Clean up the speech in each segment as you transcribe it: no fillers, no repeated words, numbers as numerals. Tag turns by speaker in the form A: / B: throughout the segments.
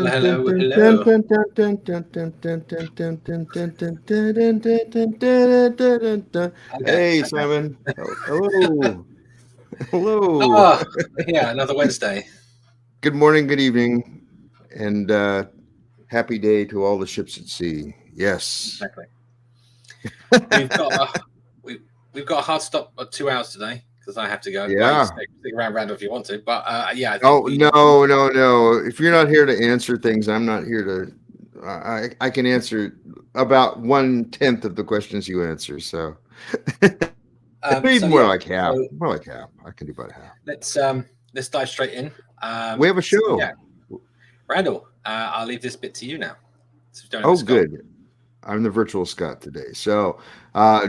A: Hello.
B: Hey, Simon. Hello. Hello.
A: Oh, yeah, another Wednesday.
B: Good morning, good evening, and happy day to all the ships at sea. Yes.
A: Exactly. We've got a hard stop at 2 hours today because I have to go.
B: Yeah.
A: Stick around if you want to, but yeah. I think
B: Oh, no. If you're not here to answer things, I'm not here to. I can answer about 1/10 of the questions you answer. So, maybe more like half. More like half. I can do about half.
A: Let's dive straight in.
B: We have a show.
A: Yeah. Randall, I'll leave this bit to you now.
B: Oh, good. I'm the virtual Scott today. So,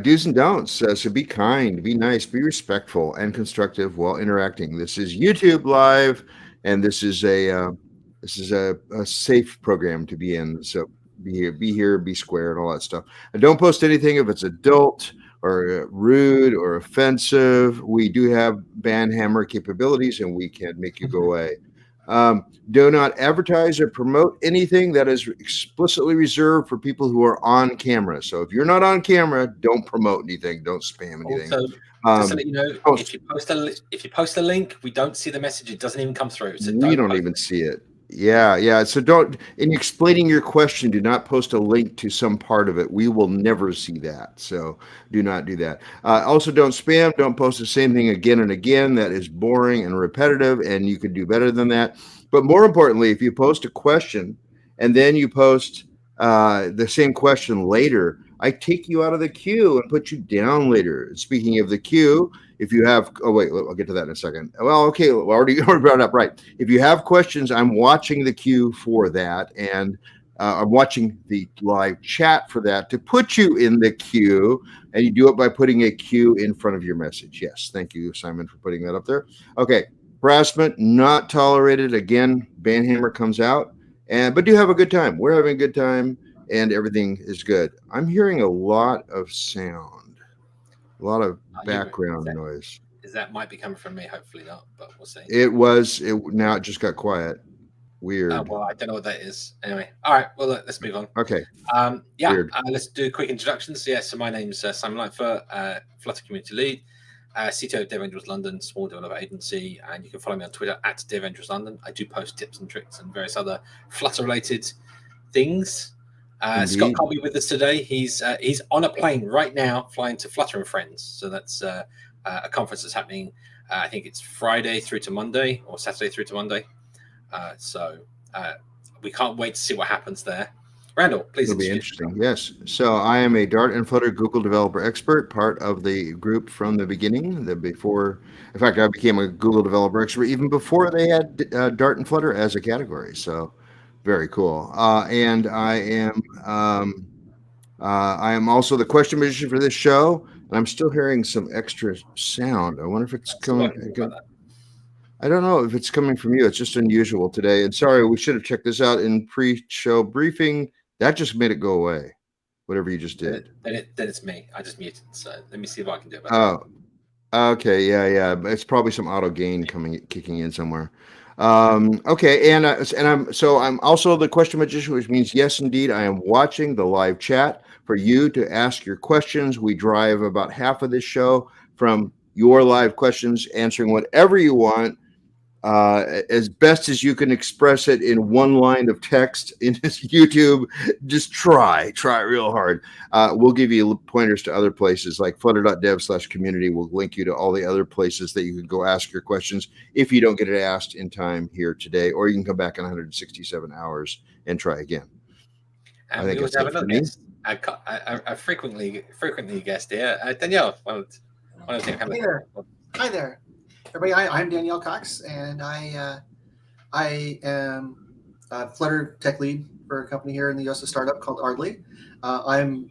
B: do's and don'ts. So be kind, be nice, be respectful, and constructive while interacting. This is YouTube Live, and this is a safe program to be in. So be here, be square, and all that stuff. And don't post anything if it's adult or rude or offensive. We do have banhammer capabilities, and we can make you go away. Do not advertise or promote anything that is explicitly reserved for people who are on camera. So if you're not on camera, don't promote anything. Don't spam anything.
A: Also, just to let you know, if you post a link, we don't see the message. It doesn't even come through. So
B: we don't even see it. Yeah. So don't, in explaining your question, do not post a link to some part of it. We will never see that. So do not do that. Also, don't spam. Don't post the same thing again and again. That is boring and repetitive, and you could do better than that. But more importantly, if you post a question and then you post the same question later, I take you out of the queue and put you down later. Speaking of the queue, if you have, I'll get to that in a second. Well, okay, already brought it up, right. If you have questions, I'm watching the queue for that, and I'm watching the live chat for that to put you in the queue, and you do it by putting a Q in front of your message. Yes, thank you, Simon, for putting that up there. Okay, harassment not tolerated. Again, banhammer comes out, but do have a good time. We're having a good time, and everything is good. I'm hearing a lot of sound, a lot of background noise.
A: That might be coming from me. Hopefully not, but we'll see.
B: Now it just got quiet. Weird.
A: Well, I don't know what that is. Anyway, all right. Well, let's move on.
B: Okay.
A: Let's do quick introductions. Yeah. So my name's Simon Lightfoot, Flutter Community Lead, CTO of Dev Angels London, small developer agency, and you can follow me on Twitter at Dev Angels London. I do post tips and tricks and various other Flutter related things. Scott
B: Indeed.
A: can't be with us today. He's on a plane right now, flying to Flutter and Friends. So that's a conference that's happening. I think it's Friday through to Monday or Saturday through to Monday. So we can't wait to see what happens there. Randall, please
B: It'll be
A: introduce
B: interesting. Yes. So I am a Dart and Flutter Google developer expert, part of the group from the beginning. In fact, I became a Google developer expert even before they had Dart and Flutter as a category. So very cool. And I am also the question magician for this show. And I'm still hearing some extra sound. I wonder if it's coming. I don't know if it's coming from you. It's just unusual today. And sorry, we should have checked this out in pre-show briefing. That just made it go away. Whatever you just did.
A: Then it's me. I just muted. So let me see what I can do about
B: Oh, okay. Yeah. It's probably some auto gain kicking in somewhere. Okay. And I'm also the question magician, which means yes, indeed, I am watching the live chat for you to ask your questions. We drive about half of this show from your live questions, answering whatever you want. As best as you can express it in one line of text in YouTube. Just try real hard. We'll give you pointers to other places like flutter.dev/community. We'll link you to all the other places that you can go ask your questions if you don't get it asked in time here today, or you can come back in 167 hours and try again.
A: And we always have another guest. I frequently guest here. Danielle,
C: Hi there. Everybody, I'm Danielle Cox, and I am a Flutter tech lead for a company here in the US, a startup called Ardley. I'm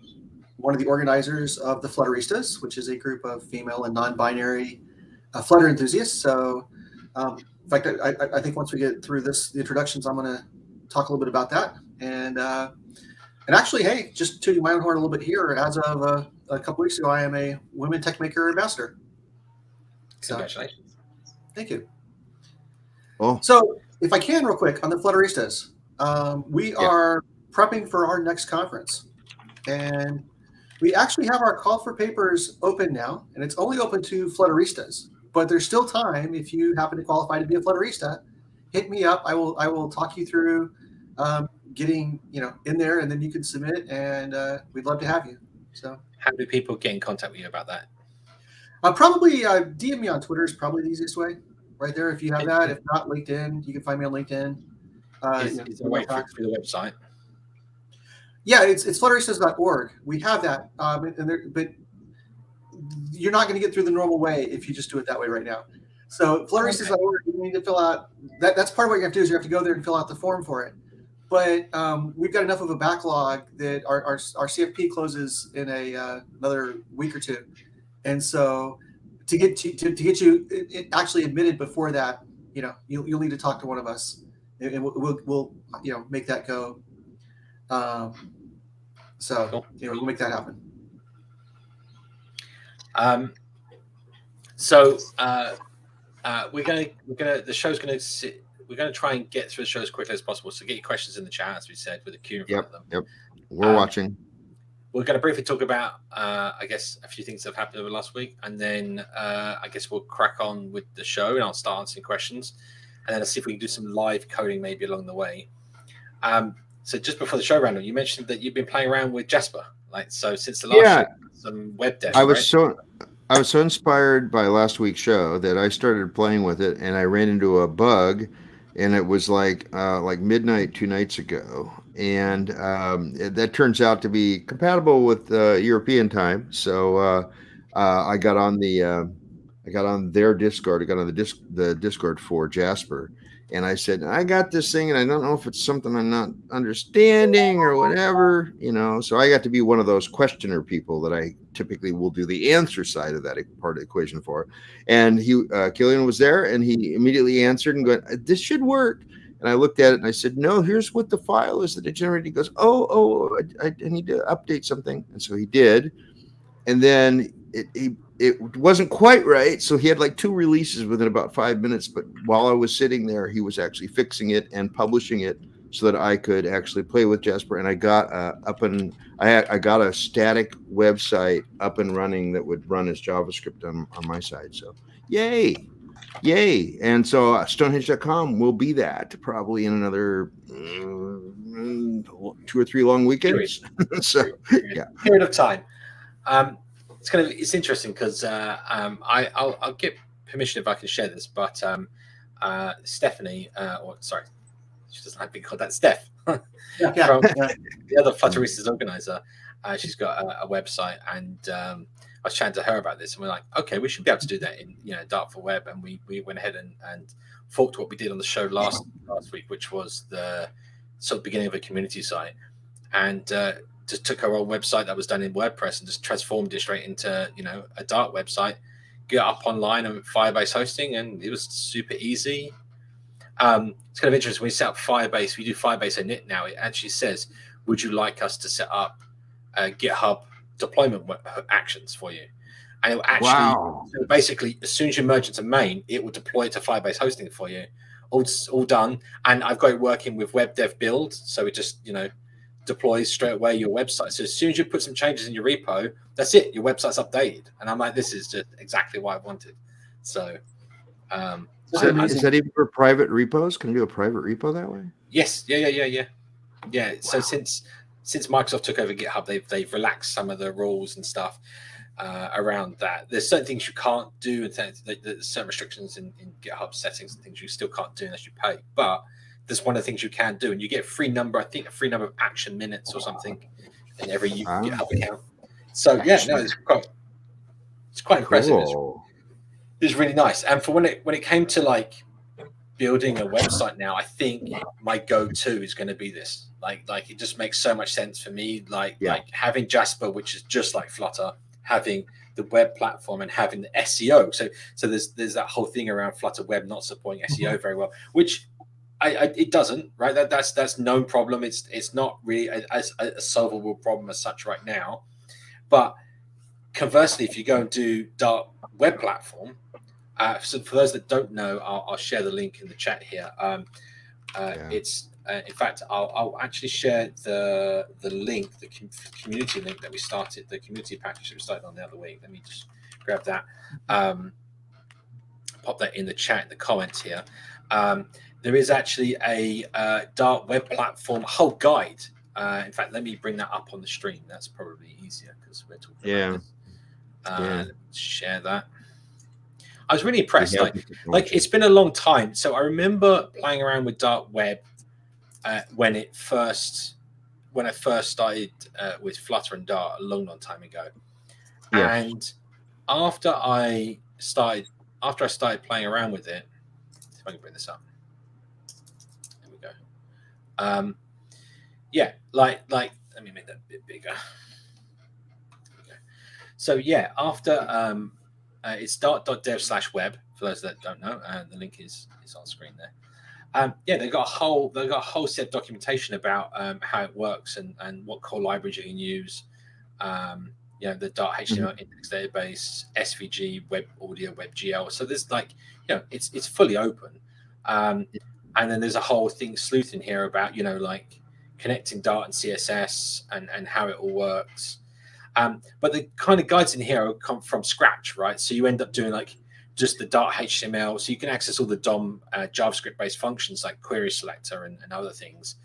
C: one of the organizers of the Flutteristas, which is a group of female and non-binary Flutter enthusiasts. So, in fact, I think once we get through the introductions, I'm going to talk a little bit about that. And actually, hey, just tooting my own horn a little bit here. As of a couple weeks ago, I am a Women Tech Maker ambassador.
A: Congratulations.
C: Thank you.
B: Oh.
C: So if I can real quick on the Flutteristas, we are prepping for our next conference. And we actually have our call for papers open now, and it's only open to Flutteristas. But there's still time if you happen to qualify to be a Flutterista. Hit me up. I will talk you through getting in there, and then you can submit, and we'd love to have you. So
A: how do people get in contact with you about that?
C: Probably DM me on Twitter is probably the easiest way. Right there, if you have that. If not, LinkedIn. You can find me on LinkedIn.
A: Is there a way through the website?
C: Yeah, it's flutteristas.org. We have that, but you're not going to get through the normal way if you just do it that way right now. So flutteristas.org, you need to fill out that. That's part of what you have to do is you have to go there and fill out the form for it. But we've got enough of a backlog that our CFP closes in another week or two. And so, to get you actually admitted before that, you'll need to talk to one of us, and we'll make that go. So cool. We'll make that happen.
A: We're gonna try and get through the show as quickly as possible. So get your questions in the chat, as we said, with a queue in front of them.
B: Yep. We're watching.
A: We're going to briefly talk about, I guess, a few things that have happened over the last week, and then I guess we'll crack on with the show, and I'll start answering questions, and then I'll see if we can do some live coding maybe along the way. So just before the show, Randall, you mentioned that you've been playing around with Jasper, since the last show, some web dev. I was
B: so inspired by last week's show that I started playing with it, and I ran into a bug, and it was like midnight 2 nights ago. And that turns out to be compatible with European time. So I got on their Discord. I got on the Discord for Jasper, and I said, I got this thing, and I don't know if it's something I'm not understanding or whatever, So I got to be one of those questioner people that I typically will do the answer side of that part of the equation for. And Killian was there, and he immediately answered and going, this should work. And I looked at it and I said, no, here's what the file is that it generated. He goes, I need to update something. And so he did. And then it wasn't quite right. So he had like 2 releases within about 5 minutes. But while I was sitting there, he was actually fixing it and publishing it so that I could actually play with Jasper. And I got I got a static website up and running that would run as JavaScript on my side. So yay. And so Stonehenge.com will be that probably in another 2 or 3 long weekends. So yeah,
A: period of time. It's interesting because I'll get permission if I can share this, but Stephanie, or sorry, she doesn't like being called that, Steph, from the other Flutteristas organizer. She's got a website, and I was chatting to her about this, and we're like, okay, we should be able to do that in Dart for Web, and we went ahead and forked what we did on the show last week, which was the sort of beginning of a community site, and just took our old website that was done in WordPress and just transformed it straight into a Dart website, get up online and Firebase hosting, and it was super easy. It's kind of interesting when we set up Firebase. We do Firebase init now. It actually says, "Would you like us to set up GitHub deployment actions for you?" And it will actually, so basically, as soon as you merge into main, it will deploy it to Firebase hosting for you. All done. And I've got it working with web dev build, so it just deploys straight away your website. So as soon as you put some changes in your repo, that's it. Your website's updated. And I'm like, this is just exactly what I wanted. So,
B: is that even for private repos? Can you do a private repo that way?
A: Yes. Yeah. So since Microsoft took over GitHub, they've relaxed some of the rules and stuff around that. There's certain things you can't do, and there's certain restrictions in GitHub settings and things you still can't do unless you pay. But that's one of the things you can do, and you get a free number of action minutes or something in every GitHub account. So it's quite impressive. It's really nice. And for when it came to like building a website now, I think my go-to is going to be this. Like it just makes so much sense for me. Like having Jasper, which is just like Flutter, having the web platform and having the SEO. So there's that whole thing around Flutter Web not supporting SEO very well, which it doesn't, right? That's no problem. It's not really a solvable problem as such right now. But conversely, if you go and do Dart web platform, so for those that don't know, I'll share the link in the chat here. It's in fact, I'll actually share the link, the community link that we started, the community package that we started on the other week. Let me just grab that. Pop that in the chat in the comments here. There is actually a Dart web platform whole guide. In fact, let me bring that up on the stream. That's probably easier because we're talking about this. Let's share that. I was really impressed. Like it's been a long time. So I remember playing around with Dart Web when I first started with Flutter and Dart a long time ago. And after I started playing around with it, if I can bring this up. There we go. Let me make that a bit bigger. So after it's dart.dev/web for those that don't know, and the link is on screen there. They've got a whole set of documentation about how it works and what core libraries you can use. The Dart HTML index database, SVG, web audio, WebGL. So there's it's fully open. And then there's a whole thing sleuth in here about connecting Dart and CSS and how it all works. But the kind of guides in here come from scratch, right? So you end up doing just the Dart HTML, so you can access all the DOM JavaScript-based functions like query selector and other things.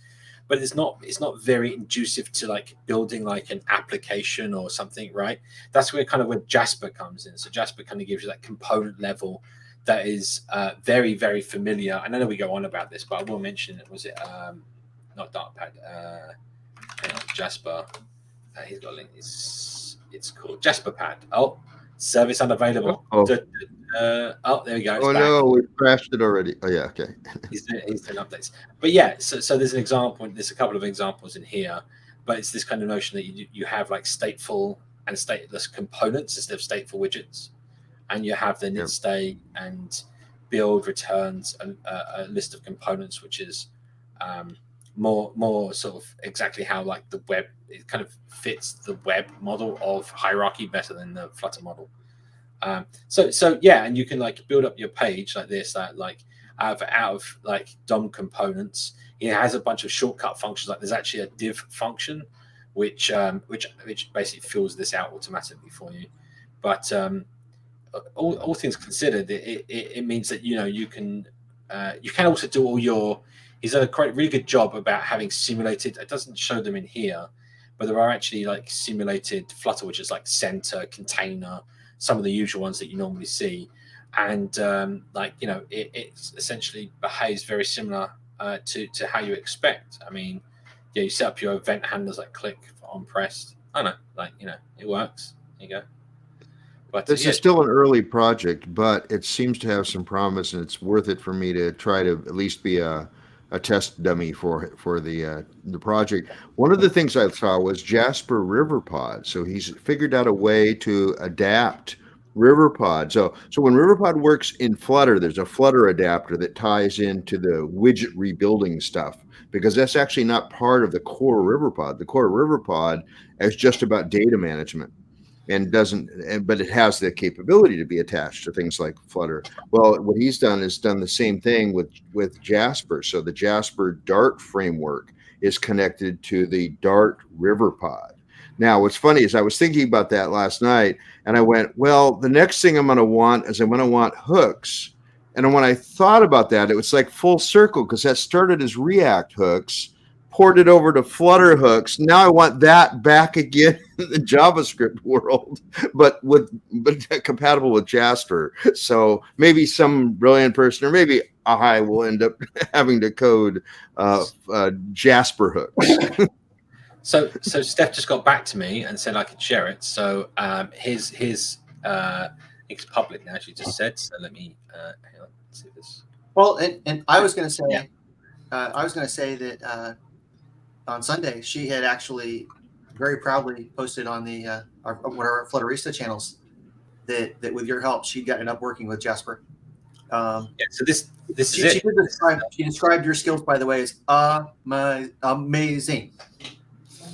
A: But it's not very inducive to building an application or something, right? That's where Jasper comes in. So Jasper kind of gives you that component level that is very, very familiar. And I know we go on about this, but I will mention it. Was it not Dartpad? Jasper. He's got a link. It's called Jasper Pad. Oh, service unavailable. There we go.
B: Oh no, we crashed it already. Oh yeah, okay.
A: He's doing updates. But so there's an example. There's a couple of examples in here, but it's this kind of notion that you have stateful and stateless components instead of stateful widgets, and you have the init state and build returns a list of components, which is more sort of exactly how the web, it kind of fits the web model of hierarchy better than the Flutter model. And you can build up your page like this, out of DOM components. It has a bunch of shortcut functions. There's actually a div function which basically fills this out automatically for you. But all things considered, it means that you can also do all your he's done a quite really good job about having simulated. It doesn't show them in here, but there are actually like simulated Flutter, which is like center, container, some of the usual ones that you normally see, and like it essentially behaves very similar to how you expect. I mean, yeah, you set up your event handlers like click on pressed. I don't know, like it works. There you go. But
B: This is still an early project, but it seems to have some promise, and it's worth it for me to try to at least be a test dummy for the project. One of the things I saw was Jasper RiverPod. So he's figured out a way to adapt RiverPod. So when RiverPod works in Flutter, there's a Flutter adapter that ties into the widget rebuilding stuff, because that's actually not part of the core RiverPod. The core RiverPod is just about data management, and but it has the capability to be attached to things like Flutter. Well, what he's done is done the same thing with Jasper. So the Jasper Dart framework is connected to the Dart RiverPod. Now, what's funny is I was thinking about that last night, and I went, well, the next thing I'm going to want is I'm going to want hooks. And when I thought about that, it was like full circle, because that started as React hooks, ported over to Flutter hooks. Now I want that back again in the JavaScript world, but compatible with Jasper. So maybe some brilliant person, or maybe I will end up having to code Jasper hooks.
A: So Steph just got back to me and said I could share it. So his it's public now. She just said. So let me hang on, let's see this.
C: Well, and I was going to say, that on Sunday she had actually very proudly posted on one of our Flutterista channels that with your help she'd gotten up working with Jasper.
A: Yeah. So this
C: she,
A: is it.
C: She described your skills, by the way, as amazing.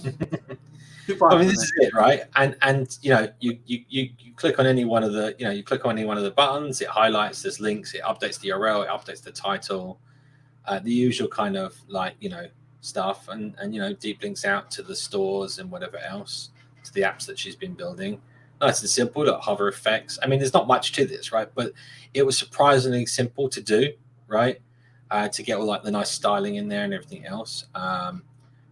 A: I mean, this is it, right? And you click on any one of the buttons, it highlights, there's links, it updates the URL, it updates the title, the usual kind of stuff, and deep links out to the stores and whatever else, to the apps that she's been building. Nice and simple. Look, hover effects. I mean, there's not much to this, right? But it was surprisingly simple to do, right? To get all like the nice styling in there and everything else.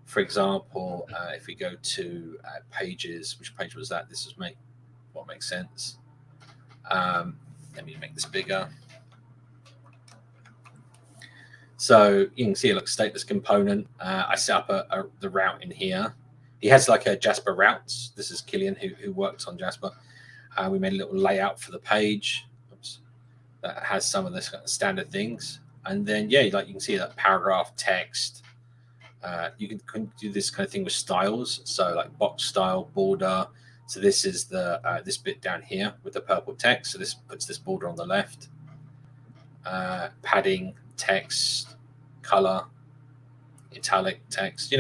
A: For example, if we go to pages, which page was that? This is what makes sense. Let me make this bigger. So you can see it looks stateless component. I set up the route in here. He has like a Jasper routes. This is Killian who works on Jasper. We made a little layout for the page. Oops. That has some of the standard things. And then, yeah, like you can see that paragraph text. You can do this kind of thing with styles. So like box style, border. So this is this bit down here with the purple text. So this puts this border on the left. Padding, text, color, italic text.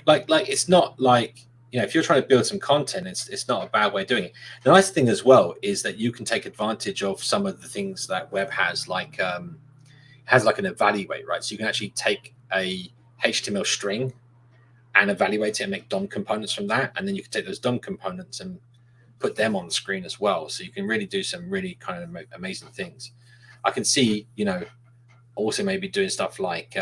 A: Like it's not like if you're trying to build some content, it's not a bad way of doing it. The nice thing as well is that you can take advantage of some of the things that web has, like an evaluate, right? So you can actually take a HTML string and evaluate it and make DOM components from that, and then you can take those DOM components and put them on the screen as well. So you can really do some really kind of amazing things. I can see, also maybe doing stuff like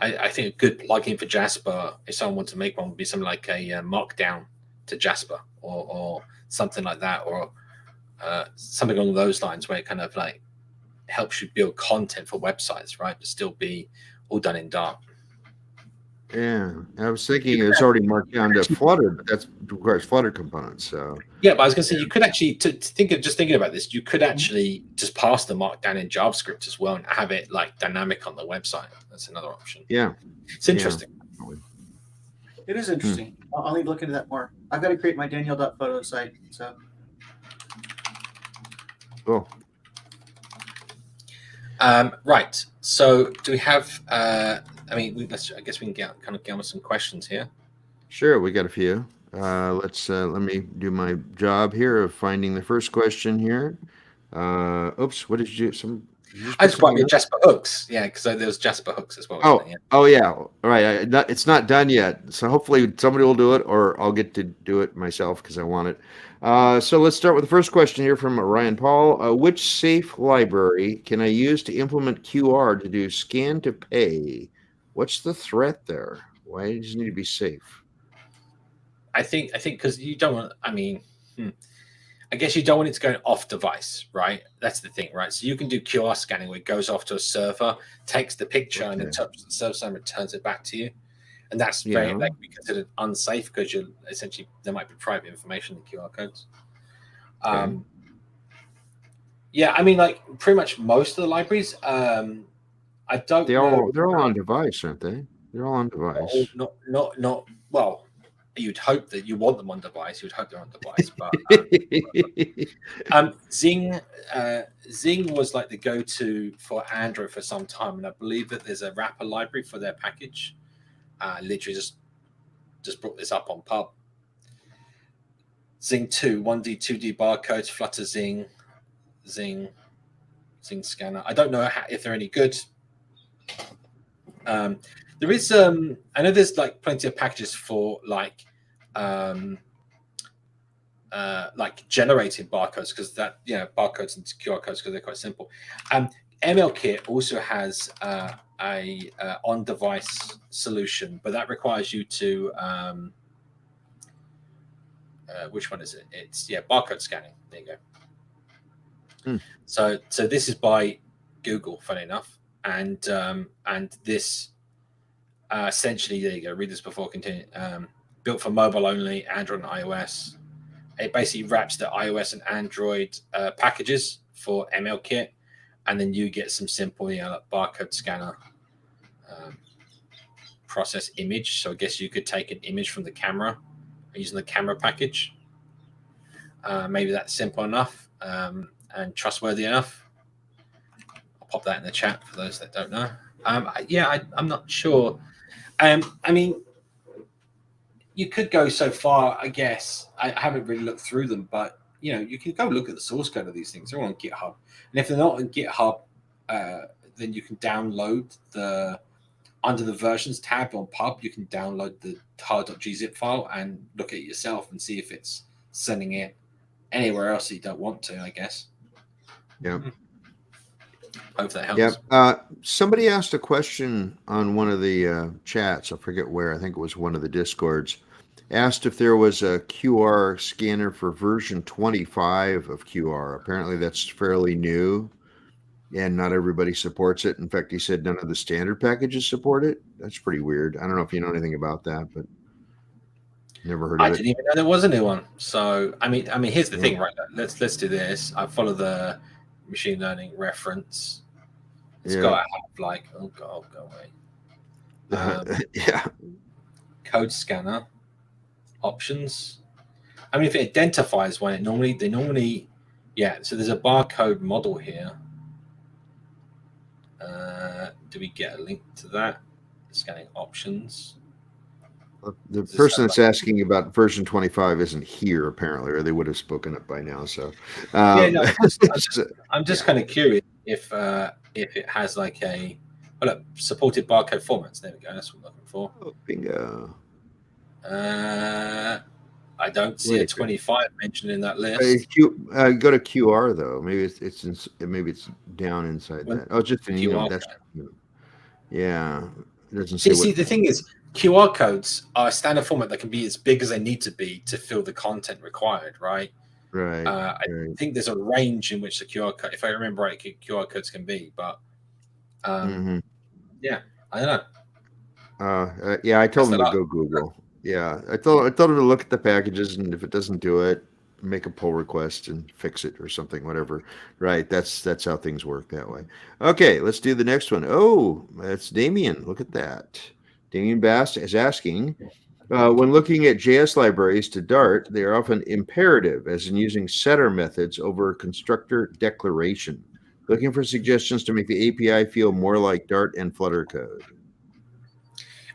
A: I think a good plugin for Jasper, if someone wants to make one, would be something like a markdown to Jasper or something like that, or something along those lines, where it kind of like helps you build content for websites, right? But still be all done in Dart.
B: Yeah, I was thinking it's already marked down to Flutter, but that requires Flutter components. So
A: yeah, but I was going to say you could actually thinking about this, you could actually just pass the markdown in JavaScript as well and have it like dynamic on the website. That's another option.
B: Yeah,
A: it's interesting.
B: Yeah.
C: It is interesting. I'll need to look into that more. I've got to create my Danielle.photo site. So
B: cool.
A: Right. So do we have? I guess we can get on with some questions here.
B: Sure, we got a few. Let me do my job here of finding the first question here. Oops, what did you do? You just
A: I
B: put
A: just brought
B: something
A: me
B: up?
A: Jasper hooks. Yeah, because there was Jasper hooks as well. Wasn't
B: Oh,
A: there?
B: oh yeah, right. It's not done yet, so hopefully somebody will do it, or I'll get to do it myself because I want it. So let's start with the first question here from Ryan Paul. Which safe library can I use to implement QR to do scan to pay? What's the threat there? Why does it need to be safe?
A: I think because you don't want. I mean, I guess you don't want it to go off device, right? That's the thing, right? So you can do QR scanning where it goes off to a server, takes the picture, and
B: Okay.
A: interprets the server and returns it back to you. And that's very
B: Yeah.
A: that can be considered unsafe because you're essentially there might be private information in QR codes.
B: Okay.
A: Yeah, I mean, like pretty much most of the libraries. I don't know.
B: They're all on device, aren't they? They're all on device.
A: Not well. You'd hope that you want them on device. You'd hope they're on device, but Zing Zing was like the go-to for Android for some time, and I believe that there's a wrapper library for their package. Literally just brought this up on Pub. Zing 2, 1D, 2D barcodes, Flutter Zing scanner. I don't know if they're any good. There is I know there's like plenty of packages for like generating barcodes because that barcodes and QR codes because they're quite simple. MLKit also has a on-device solution, but that requires you to which one is it? It's barcode scanning. There you go. So this is by Google, funny enough, and this essentially there you go. Read this before continuing. Built for mobile only, Android and iOS. It basically wraps the iOS and Android packages for MLKit, and then you get some simple, like barcode scanner process image. So I guess you could take an image from the camera using the camera package. Maybe that's simple enough and trustworthy enough. I'll pop that in the chat for those that don't know. I'm not sure. I mean, you could go so far, I guess. I haven't really looked through them, but you can go look at the source code of these things. They're on GitHub, and if they're not on GitHub, then you can download under the versions tab on Pub. You can download the tar.gzip file and look at it yourself and see if it's sending it anywhere else that you don't want to. I guess.
B: Yeah.
A: Hope that helps.
B: Yeah. Somebody asked a question on one of the chats. I forget where. I think it was one of the Discords. Asked if there was a QR scanner for version 25 of QR. Apparently, that's fairly new, and not everybody supports it. In fact, he said none of the standard packages support it. That's pretty weird. I don't know if you know anything about that, but never heard of
A: I
B: it.
A: didn't even know there was a new one. So I mean, here's the thing, right? Let's do this. I follow the machine learning reference. It's got to have like, oh god, go away.
B: Yeah.
A: Code scanner options. I mean, if it identifies one, they normally, So there's a barcode model here. Do we get a link to that? Scanning options.
B: The person that's asking about version 25 isn't here apparently, or they would have spoken up by now. So,
A: I'm just kind of curious if it has like supported barcode formats. There we go. That's what I'm looking for.
B: Oh, bingo.
A: I don't see a 25 mentioned in that list.
B: Go to QR though. Maybe it's down inside that. Oh, just an email. That's yeah. It doesn't say.
A: See, the thing is, QR codes are a standard format that can be as big as they need to be to fill the content required, right?
B: Right.
A: I think there's a range in which the QR code, if I remember right, QR codes can be, but yeah, I don't know.
B: Yeah, I told him to go Google. Yeah, I told him to look at the packages, and if it doesn't do it, make a pull request and fix it or something, whatever. Right? That's how things work that way. Okay, let's do the next one. Oh, that's Damien. Look at that. Damien Bast is asking, when looking at JS libraries to Dart, they are often imperative, as in using setter methods over constructor declaration. Looking for suggestions to make the API feel more like Dart and Flutter code.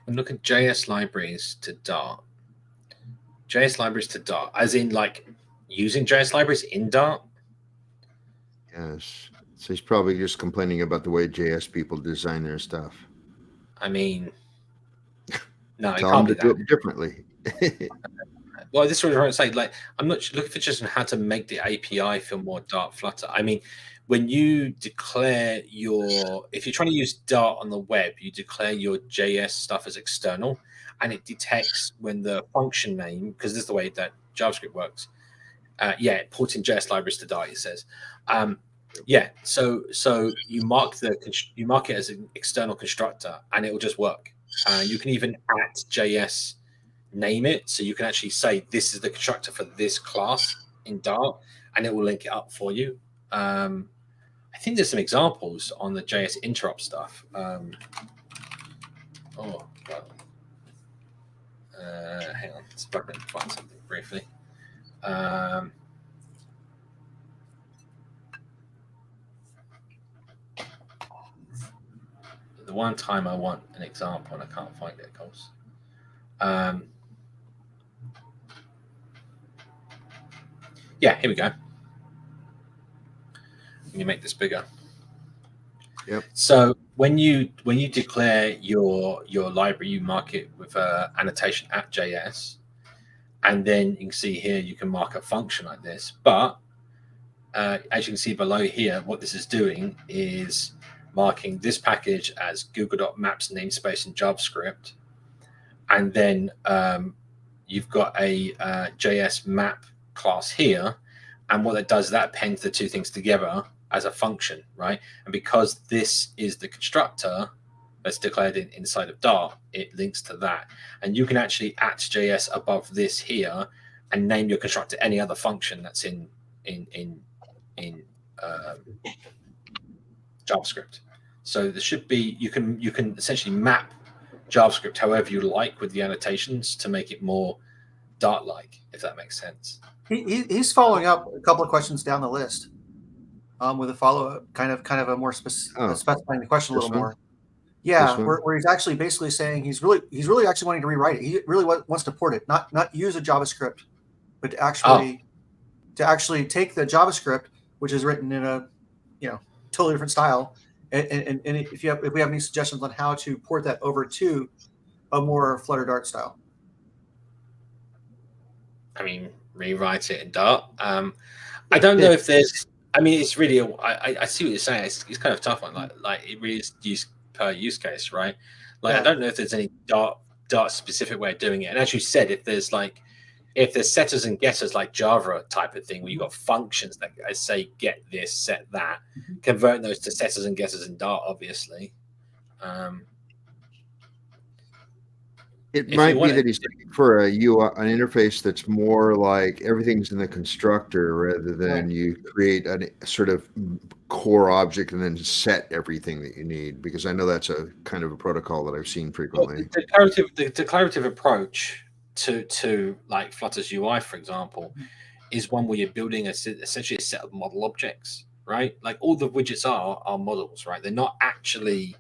A: And look at JS libraries to Dart. JS libraries to Dart, as in like using JS libraries in Dart.
B: Yes. So he's probably just complaining about the way JS people design their stuff.
A: I mean, no, it
B: Tell
A: can't
B: them
A: be
B: to do
A: that.
B: it differently.
A: Well, this is what I'm trying to say. Like, I'm not looking for just on how to make the API feel more Dart Flutter. I mean, when you declare if you're trying to use Dart on the web, you declare your JS stuff as external, and it detects when the function name, because this is the way that JavaScript works. Porting JS libraries to Dart, it says. So you mark it as an external constructor, and it will just work. You can even @JS name it, so you can actually say this is the constructor for this class in Dart, and it will link it up for you. I think there's some examples on the JS interrupt stuff. Hang on, let's find something briefly. The one time I want an example and I can't find it, of course. Here we go. Let me make this bigger.
B: Yep.
A: So when you declare your library, you mark it with annotation @JS, and then you can see here you can mark a function like this. But as you can see below here, what this is doing is marking this package as Google.Maps namespace in JavaScript, and then you've got a JS map class here, and what it does, that appends the two things together as a function, right? And because this is the constructor that's declared inside of Dart, it links to that, and you can actually @JS above this here and name your constructor any other function that's in JavaScript. So there should be you can essentially map JavaScript however you like with the annotations to make it more Dart-like, if that makes sense.
C: He's following up a couple of questions down the list with a follow-up, kind of a more specifying the question a little more. Yeah, where he's actually basically saying he's really actually wanting to rewrite it. He really wants to port it, not use a JavaScript, but to actually take the JavaScript, which is written in a totally different style, and if we have any suggestions on how to port that over to a more Flutter Dart style.
A: I mean, rewrite it in Dart. I don't know if there's. I mean, it's really. I see what you're saying. It's kind of a tough one. Like it really is used per use case, right? Like I don't know if there's any Dart specific way of doing it. And as you said, if there's setters and getters like Java type of thing, where you've got functions that say get this, set that, converting those to setters and getters in Dart, obviously.
B: It might be that he's looking for an interface that's more like everything's in the constructor rather than you create a sort of core object and then set everything that you need, because I know that's a kind of a protocol that I've seen frequently.
A: Well, the declarative approach to like Flutter's UI, for example, is one where you're building essentially a set of model objects, right? Like all the widgets are models, right? They're not actually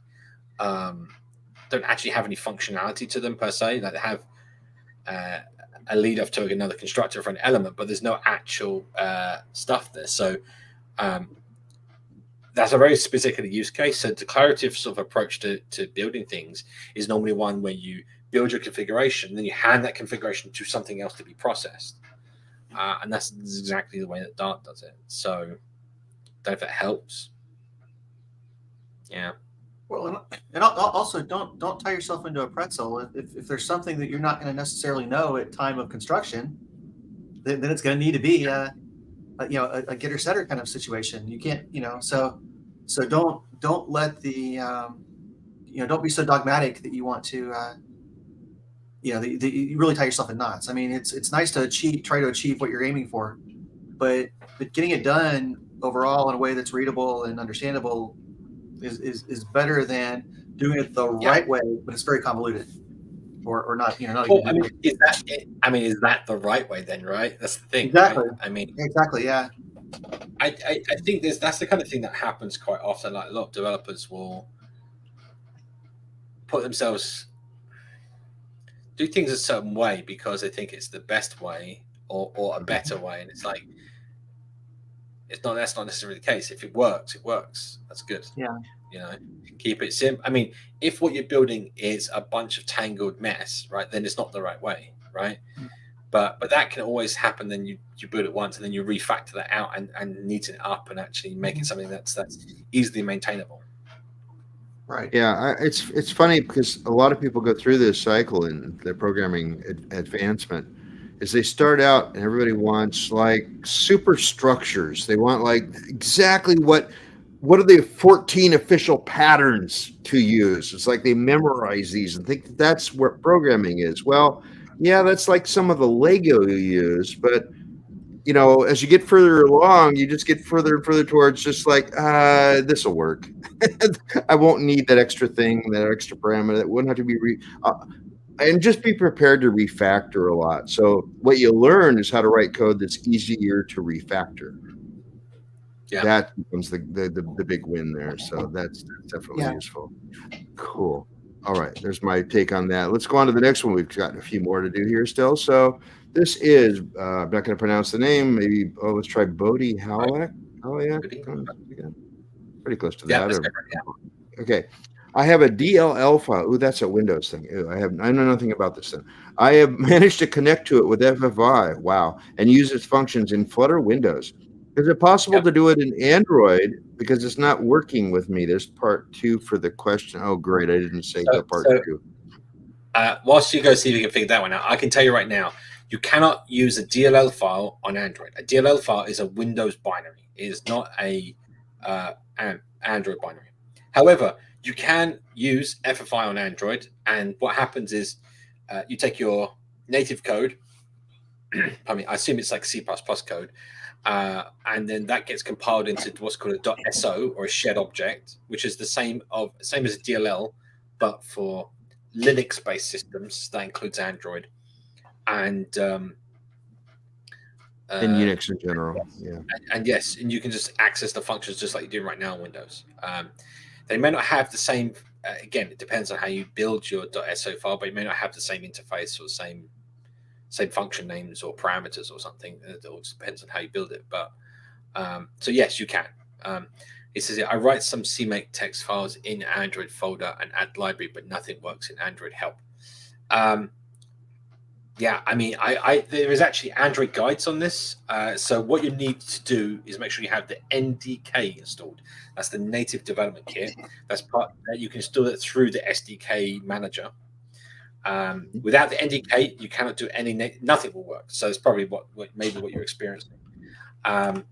A: don't actually have any functionality to them per se. Like they have a lead off to another constructor for an element, but there's no actual stuff there. So that's a very specific use case. So declarative sort of approach to building things is normally one where you build your configuration, then you hand that configuration to something else to be processed. And that's exactly the way that Dart does it. So I don't know if that helps. Yeah.
C: Well, and also don't tie yourself into a pretzel. If there's something that you're not going to necessarily know at time of construction, then it's going to need to be a getter setter kind of situation. You can't, so don't let the don't be so dogmatic that you want to you really tie yourself in knots. I mean, it's nice to try to achieve what you're aiming for, but getting it done overall in a way that's readable and understandable is better than doing it the right way, but it's very convoluted or not. Not
A: well, is that the right way then? Right, that's the thing.
C: Exactly.
A: Right? I mean,
C: exactly. Yeah.
A: I think that's the kind of thing that happens quite often. Like a lot of developers will put themselves do things a certain way because they think it's the best way or a better way, and it's That's not necessarily the case. If it works, it works. That's good.
C: Yeah.
A: You know, keep it simple. I mean, if what you're building is a bunch of tangled mess, right, then it's not the right way, right? But that can always happen. Then you build it once and then you refactor that out and neaten it up and actually make it something that's easily maintainable.
C: Right.
B: Yeah, it's funny because a lot of people go through this cycle in the programming advancement. Is they start out and everybody wants like super structures. They want like exactly what are the 14 official patterns to use. It's like they memorize these and think that's what programming is. Well, yeah, that's like some of the Lego you use, but you know, as you get further along, you just get further and further towards just like, this will work. I won't need that extra thing, that extra parameter. That wouldn't have to be and just be prepared to refactor a lot. So what you learn is how to write code that's easier to refactor.
A: Yeah.
B: That becomes the big win there. So that's definitely useful. Cool. All right. There's my take on that. Let's go on to the next one. We've got a few more to do here still. So this is, I'm not going to pronounce the name. Maybe, let's try Bodhi Halleck. Oh, yeah. Pretty close to that. Okay. I have a DLL file. Ooh, that's a Windows thing. Ew, I know nothing about this thing. I have managed to connect to it with FFI. Wow. And use its functions in Flutter Windows. Is it possible to do it in Android? Because it's not working with me. There's part 2 for the question. Oh, great. I didn't say the part 2.
A: Whilst you go see if you can figure that one out, I can tell you right now, you cannot use a DLL file on Android. A DLL file is a Windows binary. It is not an Android binary. However, you can use FFI on Android, and what happens is you take your native code. I mean, I assume it's like C++ code, and then that gets compiled into what's called a .so or a shared object, which is the same as a DLL, but for Linux-based systems. That includes Android and
B: Unix in general. Yeah.
A: And yes, and you can just access the functions just like you're doing right now on Windows. They may not have the same. Again, it depends on how you build your .so file, but it may not have the same interface or same function names or parameters or something. It all depends on how you build it. But so yes, you can. It says I write some CMake text files in Android folder and add library, but nothing works in Android help. Yeah, I mean, there is actually Android guides on this. So what you need to do is make sure you have the NDK installed. That's the native development kit. That's part that you can install it through the SDK manager. Without the NDK, you cannot do nothing will work. So it's probably maybe what you're experiencing. But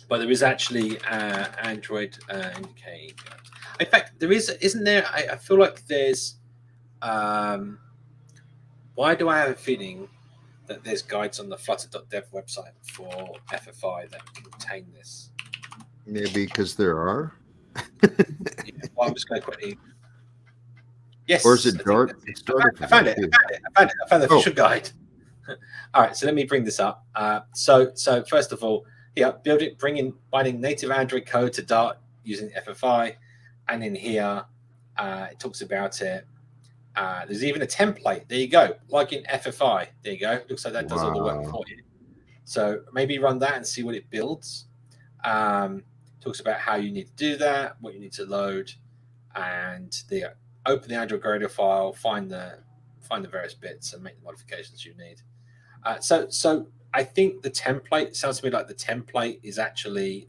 A: there is actually Android NDK. In fact, there isn't there? I feel like there's. Why do I have a feeling that there's guides on the flutter.dev website for FFI that contain this?
B: Maybe because there are.
A: Well, I'm just going to quickly. Yes.
B: Or is it Dart?
A: I found it. I found the official guide. All right, so let me bring this up. So first of all, binding native Android code to Dart using FFI, and in here it talks about it. There's even a template. There you go. Plug in FFI. There you go. Looks like that does all the work for you. So maybe run that and see what it builds. Talks about how you need to do that, what you need to load, and open the Android Gradle file, find the various bits, and make the modifications you need. So I think the template sounds to me like the template is actually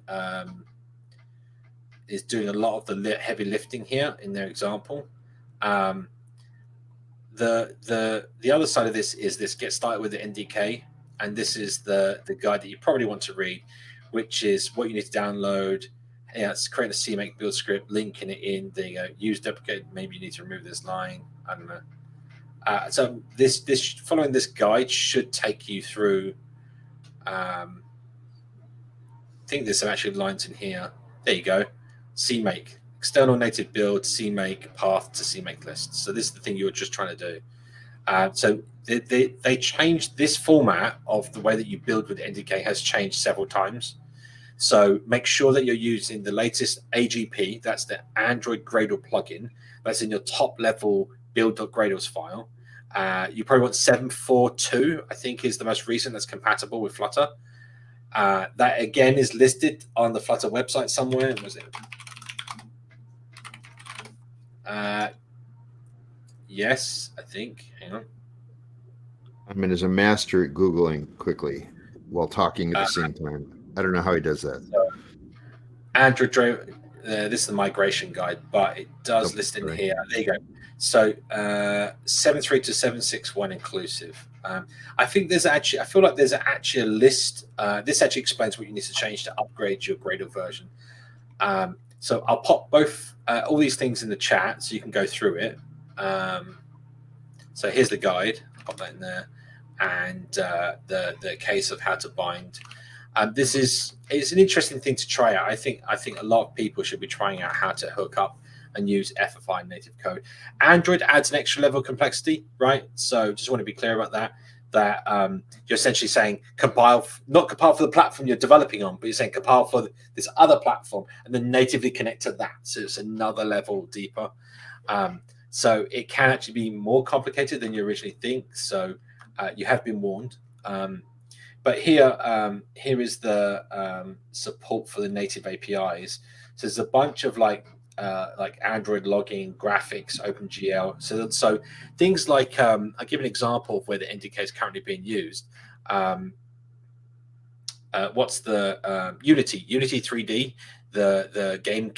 A: is doing a lot of the heavy lifting here in their example. The other side of this is this get started with the NDK, and this is the guide that you probably want to read, which is what you need to download. It's creating a CMake build script, linking it in. There you go. Use deprecate. Maybe you need to remove this line. I don't know. So this following this guide should take you through. I think there's some actually lines in here. There you go. CMake. External native build, CMake, path to CMake list. So this is the thing you were just trying to do. So they changed this format of the way that you build with NDK has changed several times. So make sure that you're using the latest AGP. That's the Android Gradle plugin. That's in your top level build.gradles file. You probably want 7.4.2, I think is the most recent that's compatible with Flutter. That again is listed on the Flutter website somewhere. Was it? Yes, I think. Hang on.
B: I mean, as a master at Googling quickly while talking at the same time. I don't know how he does that.
A: So Android Drive. This is the migration guide, but it does list in
B: right.
A: here. There you go. So 7.3 to 7.6.1 inclusive. I think there's actually. I feel like there's actually a list. This actually explains what you need to change to upgrade your Gradle version. So I'll pop both all these things in the chat so you can go through it. So here's the guide. I'll pop that in there, and the case of how to bind. It's an interesting thing to try out. I think a lot of people should be trying out how to hook up and use FFI native code. Android adds an extra level of complexity, right? So just want to be clear about that. That you're essentially saying not compile for the platform you're developing on, but you're saying compile for this other platform and then natively connect to that. So it's another level deeper. So it can actually be more complicated than you originally think. So you have been warned. But here is the support for the native APIs. So there's a bunch of like Android logging, graphics, OpenGL. So things like I'll give an example of where the NDK is currently being used. What's the Unity 3D, the game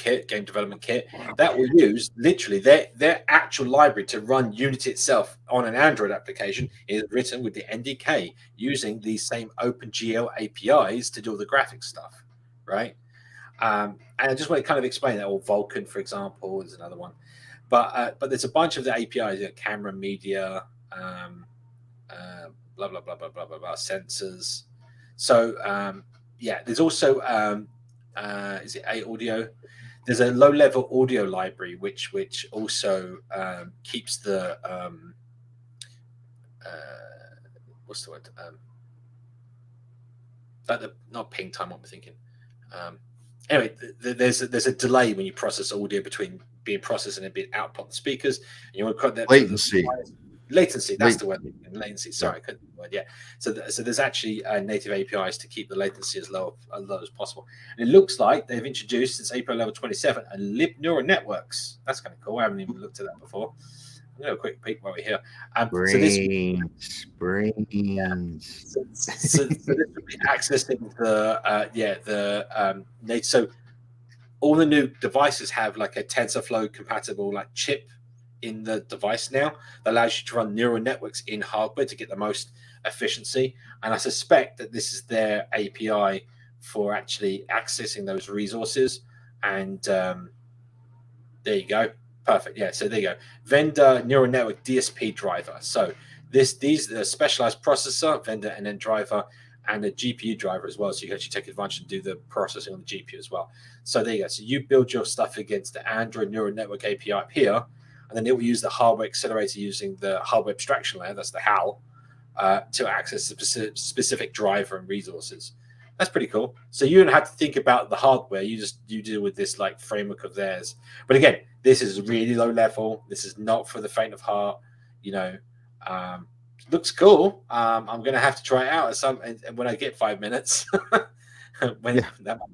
A: development kit that will use literally their actual library to run Unity itself on an Android application is written with the NDK using these same OpenGL APIs to do all the graphics stuff, right? And I just want to kind of explain that. Or Vulkan, for example, is another one. But there's a bunch of the APIs, camera, media, blah blah blah blah blah blah blah, sensors. So there's also is it audio? There's a low-level audio library which also keeps the what's the word? Not ping time. What we're thinking. Anyway, there's a delay when you process audio between being processed and it being output the speakers. And you want to cut that
B: latency.
A: Latency, that's the word. Latency. Sorry, I couldn't. Yeah. So there's actually native APIs to keep the latency as low as possible. And it looks like they've introduced since April level 27 a lib neural networks. That's kind of cool. I haven't even looked at that before. I'm going to quick peek while we're here.
B: Brains.
A: So this would be accessing the native. So all the new devices have like a TensorFlow compatible like chip in the device now that allows you to run neural networks in hardware to get the most efficiency. And I suspect that this is their API for actually accessing those resources. And there you go. Perfect. Yeah. So there you go. Vendor neural network DSP driver. So these specialized processor, vendor, and then driver, and a GPU driver as well. So you can actually take advantage and do the processing on the GPU as well. So there you go. So you build your stuff against the Android neural network API up here, and then it will use the hardware accelerator using the hardware abstraction layer, that's the HAL, to access the specific driver and resources. That's pretty cool. So you don't have to think about the hardware. You deal with this like framework of theirs. But again, this is really low level. This is not for the faint of heart. Looks cool. I'm going to have to try it out when I get 5 minutes. That might be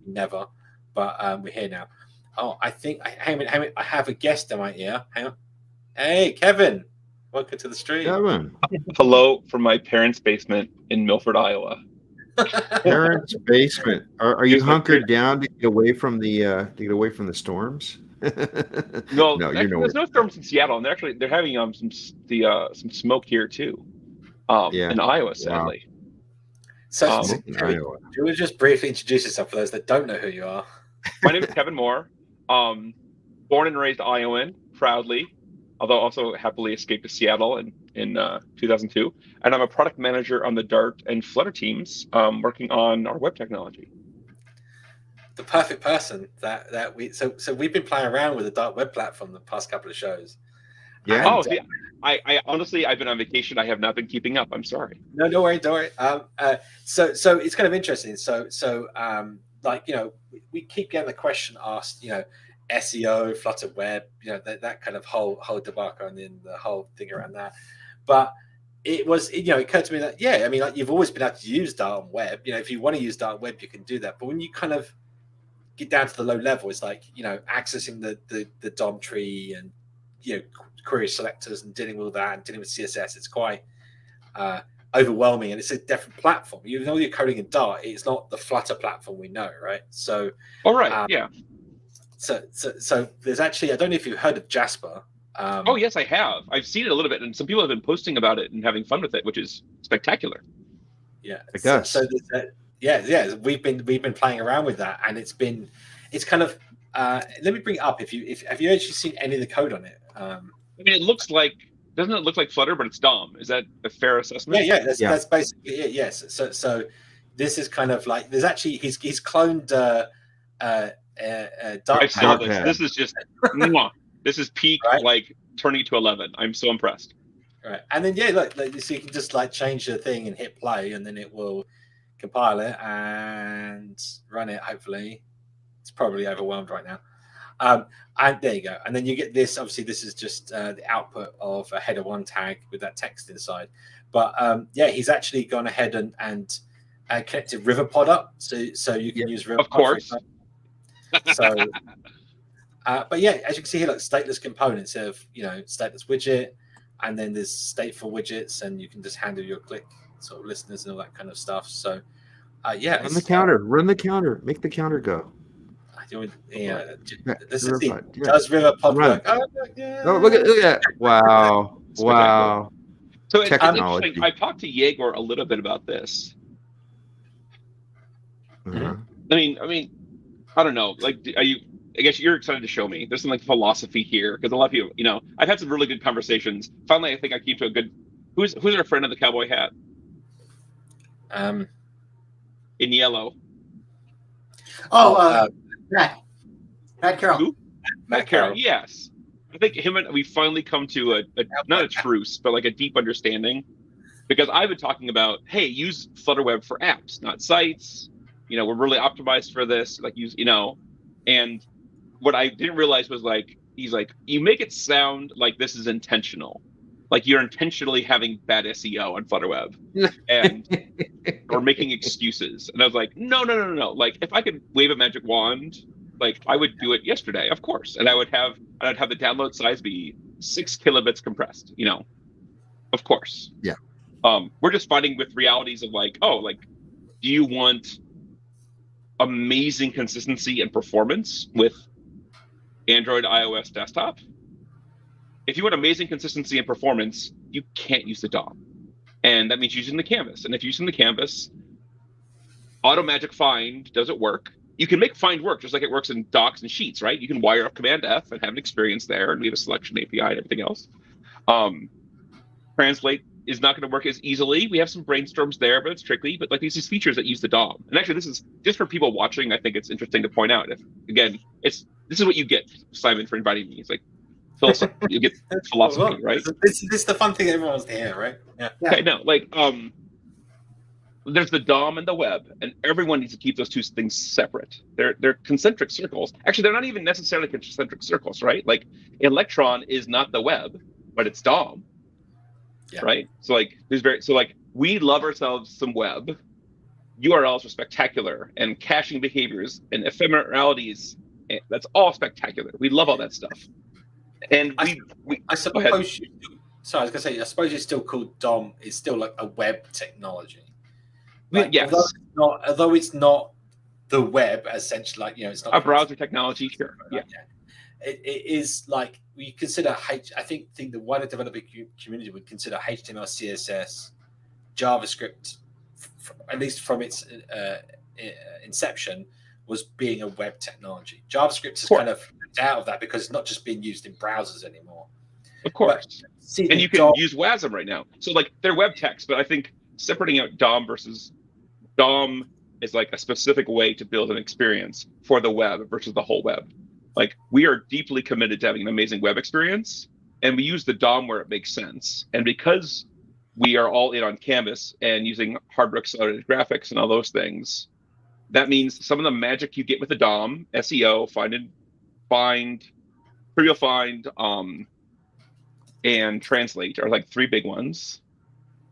A: never. But we're here now. Oh, I think I have a guest in my ear. Hang on. Hey, Kevin. Welcome to the stream.
B: Kevin.
D: Hello from my parents' basement in Milford, Iowa.
B: Parents' basement. Are you hunkered down to get away from the storms?
D: No,
B: no,
D: actually, there's no storms in Seattle, and they're having some smoke here too. In Iowa, sadly.
A: So, do you just briefly introduce yourself for those that don't know who you are?
D: My name is Kevin Moore. Born and raised Iowan, proudly, although also happily escaped to Seattle in 2002. And I'm a product manager on the Dart and Flutter teams, working on our web technology.
A: The perfect person so we've been playing around with the Dart web platform the past couple of shows.
B: Yeah.
D: I honestly, I've been on vacation. I have not been keeping up. I'm sorry.
A: No, don't worry. So it's kind of interesting. We keep getting the question asked, SEO, Flutter web, that kind of whole debacle, and then the whole thing around that. But it was, it occurred to me that, I mean, like, you've always been able to use Dart on web. If you want to use Dart on web, you can do that. But when you kind of get down to the low level, it's like, accessing the DOM tree and, query selectors and dealing with all that and dealing with CSS. It's quite overwhelming, and it's a different platform. Even though you're coding in Dart, it's not the Flutter platform we know, right? So,
D: yeah.
A: So there's actually, I don't know if you've heard of Jasper.
D: Oh yes, I have. I've seen it a little bit, and some people have been posting about it and having fun with it, which is spectacular.
A: Yeah,
B: I guess.
A: So we've been playing around with that, and it's kind of. Let me bring it up. Have you actually seen any of the code on it?
D: I mean, doesn't it look like Flutter, but it's DOM? Is that a fair assessment?
A: Yeah, that's basically it. Yes. So this is kind of like, there's actually he's cloned Dart.
D: I've saw this. This is just this is peak, right? Like turning to 11. I'm so impressed.
A: Right, and then look, so you can just like change the thing and hit play, and then it will compile it and run it. Hopefully, it's probably overwhelmed right now. And there you go. And then you get this. Obviously, this is just the output of a header 1 tag with that text inside. But he's actually gone ahead and connected Riverpod up, so you can use Riverpod.
D: Of course.
A: So, but as you can see here, like stateless components of stateless widget, and then there's stateful widgets, and you can just handle your click sort of listeners and all that kind of stuff. So, run
B: the counter, make the counter go.
A: This is does Riverpod work?
B: Oh, look at that! Wow.
D: So it's interesting. I talked to Yegor a little bit about this.
B: Uh-huh.
D: I mean, I don't know. Like, I guess you're excited to show me. There's some like philosophy here, because a lot of people, I've had some really good conversations. Finally, I think I came to a good. Who's our friend of the cowboy hat? In yellow.
C: Matt Carroll.
D: Who? Matt Carroll. Yes, I think him and we finally come to a not a truce, but like a deep understanding. Because I've been talking about, hey, use Flutterweb for apps, not sites. We're really optimized for this. Like and what I didn't realize was like, he's like, you make it sound like this is intentional. Like you're intentionally having bad SEO on Flutterweb or making excuses. And I was like, no. Like if I could wave a magic wand, like I would do it yesterday, of course. And I'd have the download size be 6 kilobits compressed, of course.
B: Yeah.
D: We're just fighting with realities of like, do you want amazing consistency and performance with Android, iOS, desktop? If you want amazing consistency and performance, you can't use the DOM. And that means using the canvas. And if you're using the canvas, Auto Magic Find doesn't work. You can make find work just like it works in docs and sheets, right? You can wire up Command F and have an experience there, and we have a selection API and everything else. Translate is not going to work as easily. We have some brainstorms there, but it's tricky. But like these features that use the DOM. And actually, this is just for people watching. I think it's interesting to point out. This is what you get, Simon, for inviting me. It's like you get philosophy, right?
A: This is the fun thing that everyone wants to hear, right? Yeah.
D: Okay, no, like there's the DOM and the web, and everyone needs to keep those two things separate. They're concentric circles. Actually, they're not even necessarily concentric circles, right? Like Electron is not the web, but it's DOM. Yeah. Right. So we love ourselves some web. URLs are spectacular, and caching behaviors and ephemeralities. That's all spectacular. We love all that stuff. And
A: I suppose I was gonna say, I suppose it's still called DOM. It's still like a web technology. Like,
D: yes.
A: Although it's not the web, essentially, like it's not
D: a browser technology. Sure. Yeah.
A: It is like we consider I think the wider developer community would consider HTML, CSS, JavaScript, at least from its inception, was being a web technology. JavaScript is kind of out of that because it's not just being used in browsers anymore.
D: Of course. And you can use Wasm right now. So like they're web techs, but I think separating out DOM versus DOM is like a specific way to build an experience for the web versus the whole web. Like we are deeply committed to having an amazing web experience, and we use the DOM where it makes sense. And because we are all in on Canvas and using hardware accelerated graphics and all those things, that means some of the magic you get with the DOM, SEO, trivial find, and translate are like 3 big ones.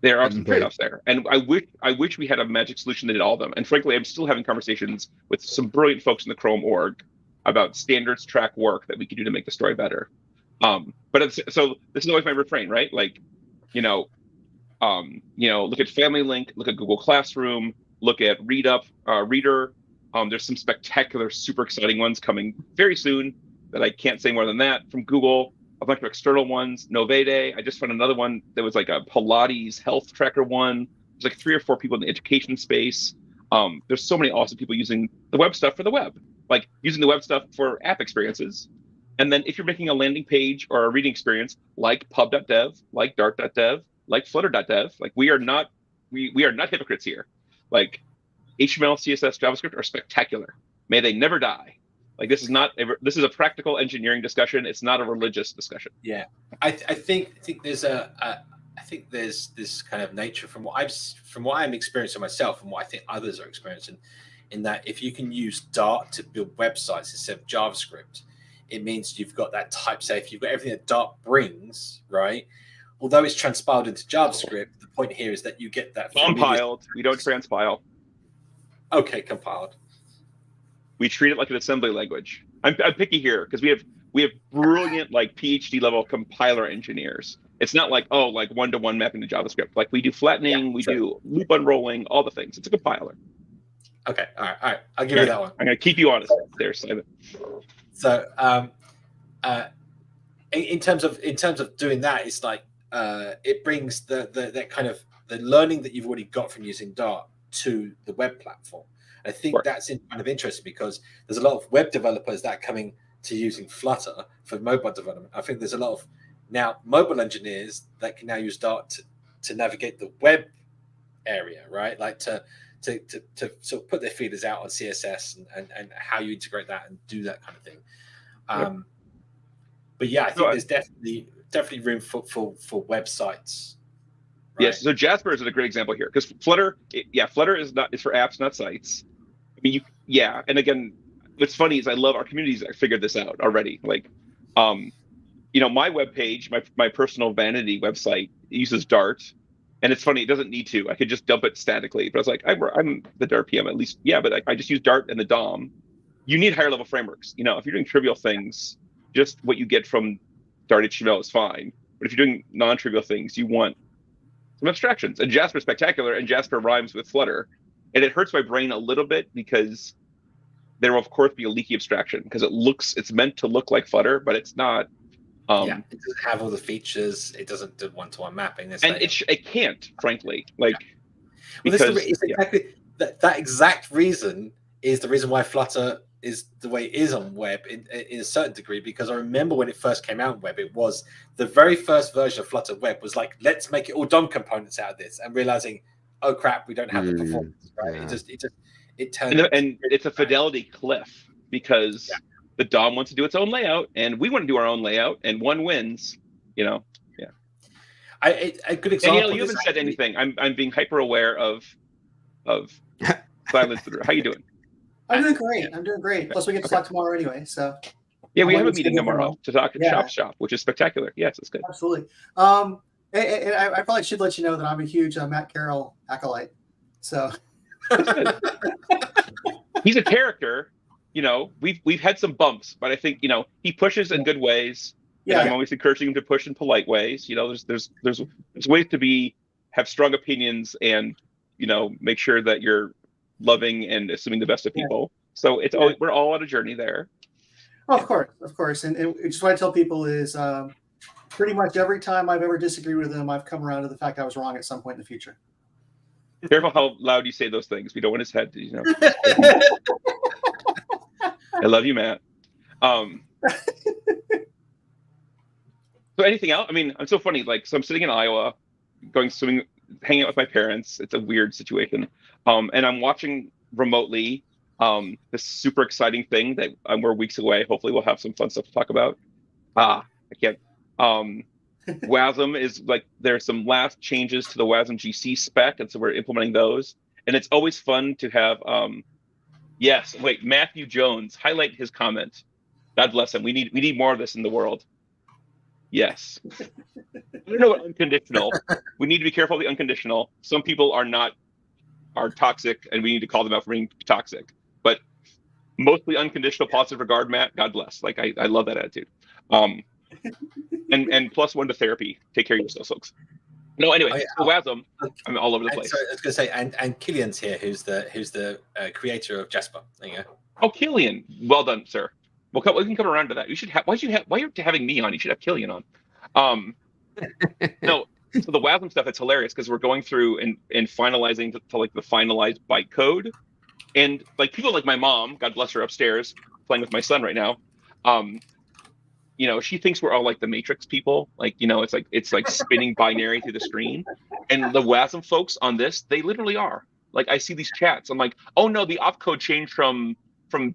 D: There are some trade-offs there, and I wish we had a magic solution that did all of them. And frankly, I'm still having conversations with some brilliant folks in the Chrome org about standards track work that we could do to make the story better. But so this is always my refrain, right? Like, look at Family Link, look at Google Classroom, look at Reader. There's some spectacular, super exciting ones coming very soon that I can't say more than that from Google. A bunch of external ones, Novade. I just found another one that was like a Pilates health tracker one. There's like 3 or 4 people in the education space. There's so many awesome people using the web stuff for the web, like using the web stuff for app experiences. And then if you're making a landing page or a reading experience like pub.dev, like dart.dev, like flutter.dev, like we are not hypocrites here. Like HTML, CSS, JavaScript are spectacular. May they never die. Like this is a practical engineering discussion. It's not a religious discussion.
A: Yeah, I think there's I think there's this kind of nature from what I'm experiencing myself and what I think others are experiencing, in that if you can use Dart to build websites instead of JavaScript, it means you've got that type safe. You've got everything that Dart brings, right? Although it's transpiled into JavaScript, the point here is that you get that
D: compiled. We don't transpile.
A: Okay, compiled.
D: We treat it like an assembly language. I'm picky here because we have brilliant like PhD level compiler engineers. It's not like one-to-one mapping to JavaScript. Like we do flattening, we do loop unrolling, all the things. It's a compiler.
A: Okay, all right. I'll give you that one.
D: I'm gonna keep you honest there, Simon.
A: So, in terms of doing that, it's like it brings that kind of the learning that you've already got from using Dart to the web platform. I think that's kind of interesting because there's a lot of web developers that are coming to using Flutter for mobile development. I think there's a lot of now mobile engineers that can now use Dart to navigate the web area, right? Like to sort of put their feeders out on CSS and how you integrate that and do that kind of thing. But yeah, I think there's definitely room for websites. Right?
D: Yes. So Jasper is a great example here because Flutter is for apps, not sites. I mean, and again, what's funny is I love our communities that figured this out already. Like, my web page, my personal vanity website uses Dart, and it's funny, it doesn't need to. I could just dump it statically. But I was like, I'm the Dart PM at least. Yeah, but I just use Dart and the DOM. You need higher level frameworks. If you're doing trivial things, just what you get from Dart HTML is fine. But if you're doing non-trivial things, you want some abstractions. And Jasper's spectacular, and Jasper rhymes with Flutter. And it hurts my brain a little bit because there will, of course, be a leaky abstraction because it's meant to look like Flutter, but it's not.
A: It doesn't have all the features. It doesn't do one-to-one mapping.
D: It can't, frankly.
A: Exactly that exact reason is the reason why Flutter is the way it is on web in a certain degree, because I remember when it first came out on web, it was the very first version of Flutter web was like, let's make it all DOM components out of this, and realizing, oh crap, we don't have the performance, right?
D: Yeah.
A: It turned
D: and it's a fidelity cliff because the DOM wants to do its own layout and we want to do our own layout, and one wins, A good example. Danielle, you haven't said anything. I'm being hyper aware of silence. How you doing?
C: I'm doing great. Plus, we get to talk tomorrow anyway. So
D: yeah, we have a meeting tomorrow to talk shop, which is spectacular. Yes, it's good.
C: Absolutely. And I probably should let you know that I'm a huge Matt Carroll acolyte. So
D: he's a character. We've had some bumps, but I think he pushes in good ways. Yeah, I'm always encouraging him to push in polite ways. There's ways to have strong opinions and make sure that you're loving and assuming the best of people. So it's we're all on a journey there.
C: Oh, of course. And just what I tell people is pretty much every time I've ever disagreed with them, I've come around to the fact I was wrong at some point in the future.
D: Careful how loud you say those things. We don't want his head to, I love you, Matt. So anything else? I mean, I'm so funny. Like, so I'm sitting in Iowa, going swimming, hanging out with my parents. It's a weird situation. And I'm watching remotely this super exciting thing that we're weeks away. Hopefully we'll have some fun stuff to talk about. I can't. Wasm is like, there's some last changes to the Wasm GC spec, and so we're implementing those. And it's always fun to have, Matthew Jones, highlight his comment. God bless him. We need more of this in the world. Yes. I don't know what unconditional. We need to be careful of the unconditional. Some people are toxic, and we need to call them out for being toxic. But mostly unconditional positive regard, Matt. God bless. Like I love that attitude. And +1 to therapy. Take care of yourselves, folks. No, anyway, so Wasm, I'm all over the place.
A: So I was going to say, and Killian's here, who's the creator of Jasper. There you go.
D: Oh, Killian, well done, sir. We can come around to that. You should have. Why are you having me on? You should have Killian on. No, so the Wasm stuff, it's hilarious because we're going through and finalizing to like the finalized bytecode, and like people like my mom, God bless her, upstairs playing with my son right now. She thinks we're all like the Matrix people. Like, it's like spinning binary through the screen. And the Wasm folks on this, they literally are. Like, I see these chats. I'm like, oh no, the opcode changed from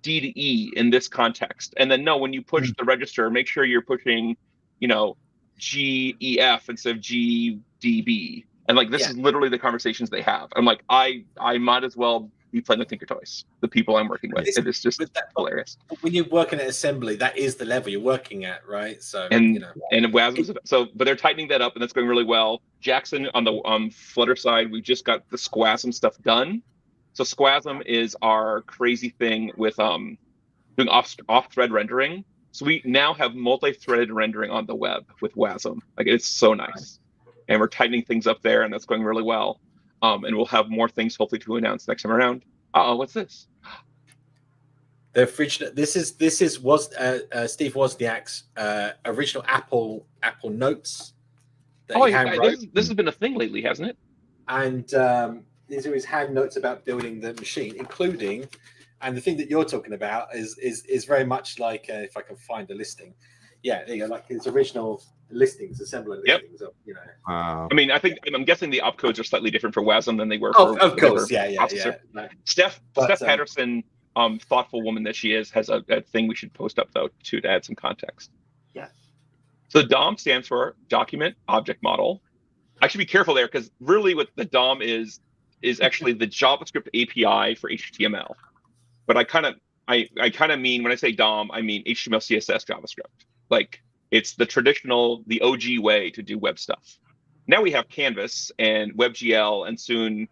D: D to E in this context. And then no, when you push the register, make sure you're pushing, GEF instead of GDB. And like, this is literally the conversations they have. I'm like, I might as well be playing with Tinker Toys, the people I'm working with. It is just hilarious.
A: When you're working at assembly, that is the level you're working at, right? So
D: and Wasm, but they're tightening that up, and that's going really well. Jackson on the Flutter side, we just got the Squasm stuff done. So Squasm is our crazy thing with doing off-thread rendering. So we now have multi-threaded rendering on the web with Wasm. Like, it's so nice, and we're tightening things up there, and that's going really well. And we'll have more things hopefully to announce next time around. What's this?
A: The original. This is Steve Wozniak's original Apple Notes.
D: This has been a thing lately, hasn't it?
A: And these are his hand notes about building the machine, including, and the thing that you're talking about is very much like if I can find a listing. Yeah, there you go, like his original listings, assembler listings. Of,
B: Wow.
D: I mean, I'm guessing the opcodes are slightly different for Wasm than they were
A: for.
D: Of
A: course, yeah. No.
D: Steph Patterson, thoughtful woman that she is, has a thing we should post up though to add some context.
A: Yeah.
D: So the DOM stands for Document Object Model. I should be careful there because really what the DOM is actually the JavaScript API for HTML. But I kind of mean, when I say DOM, I mean HTML, CSS, JavaScript. Like, it's the traditional, the OG way to do web stuff. Now we have Canvas and WebGL and soon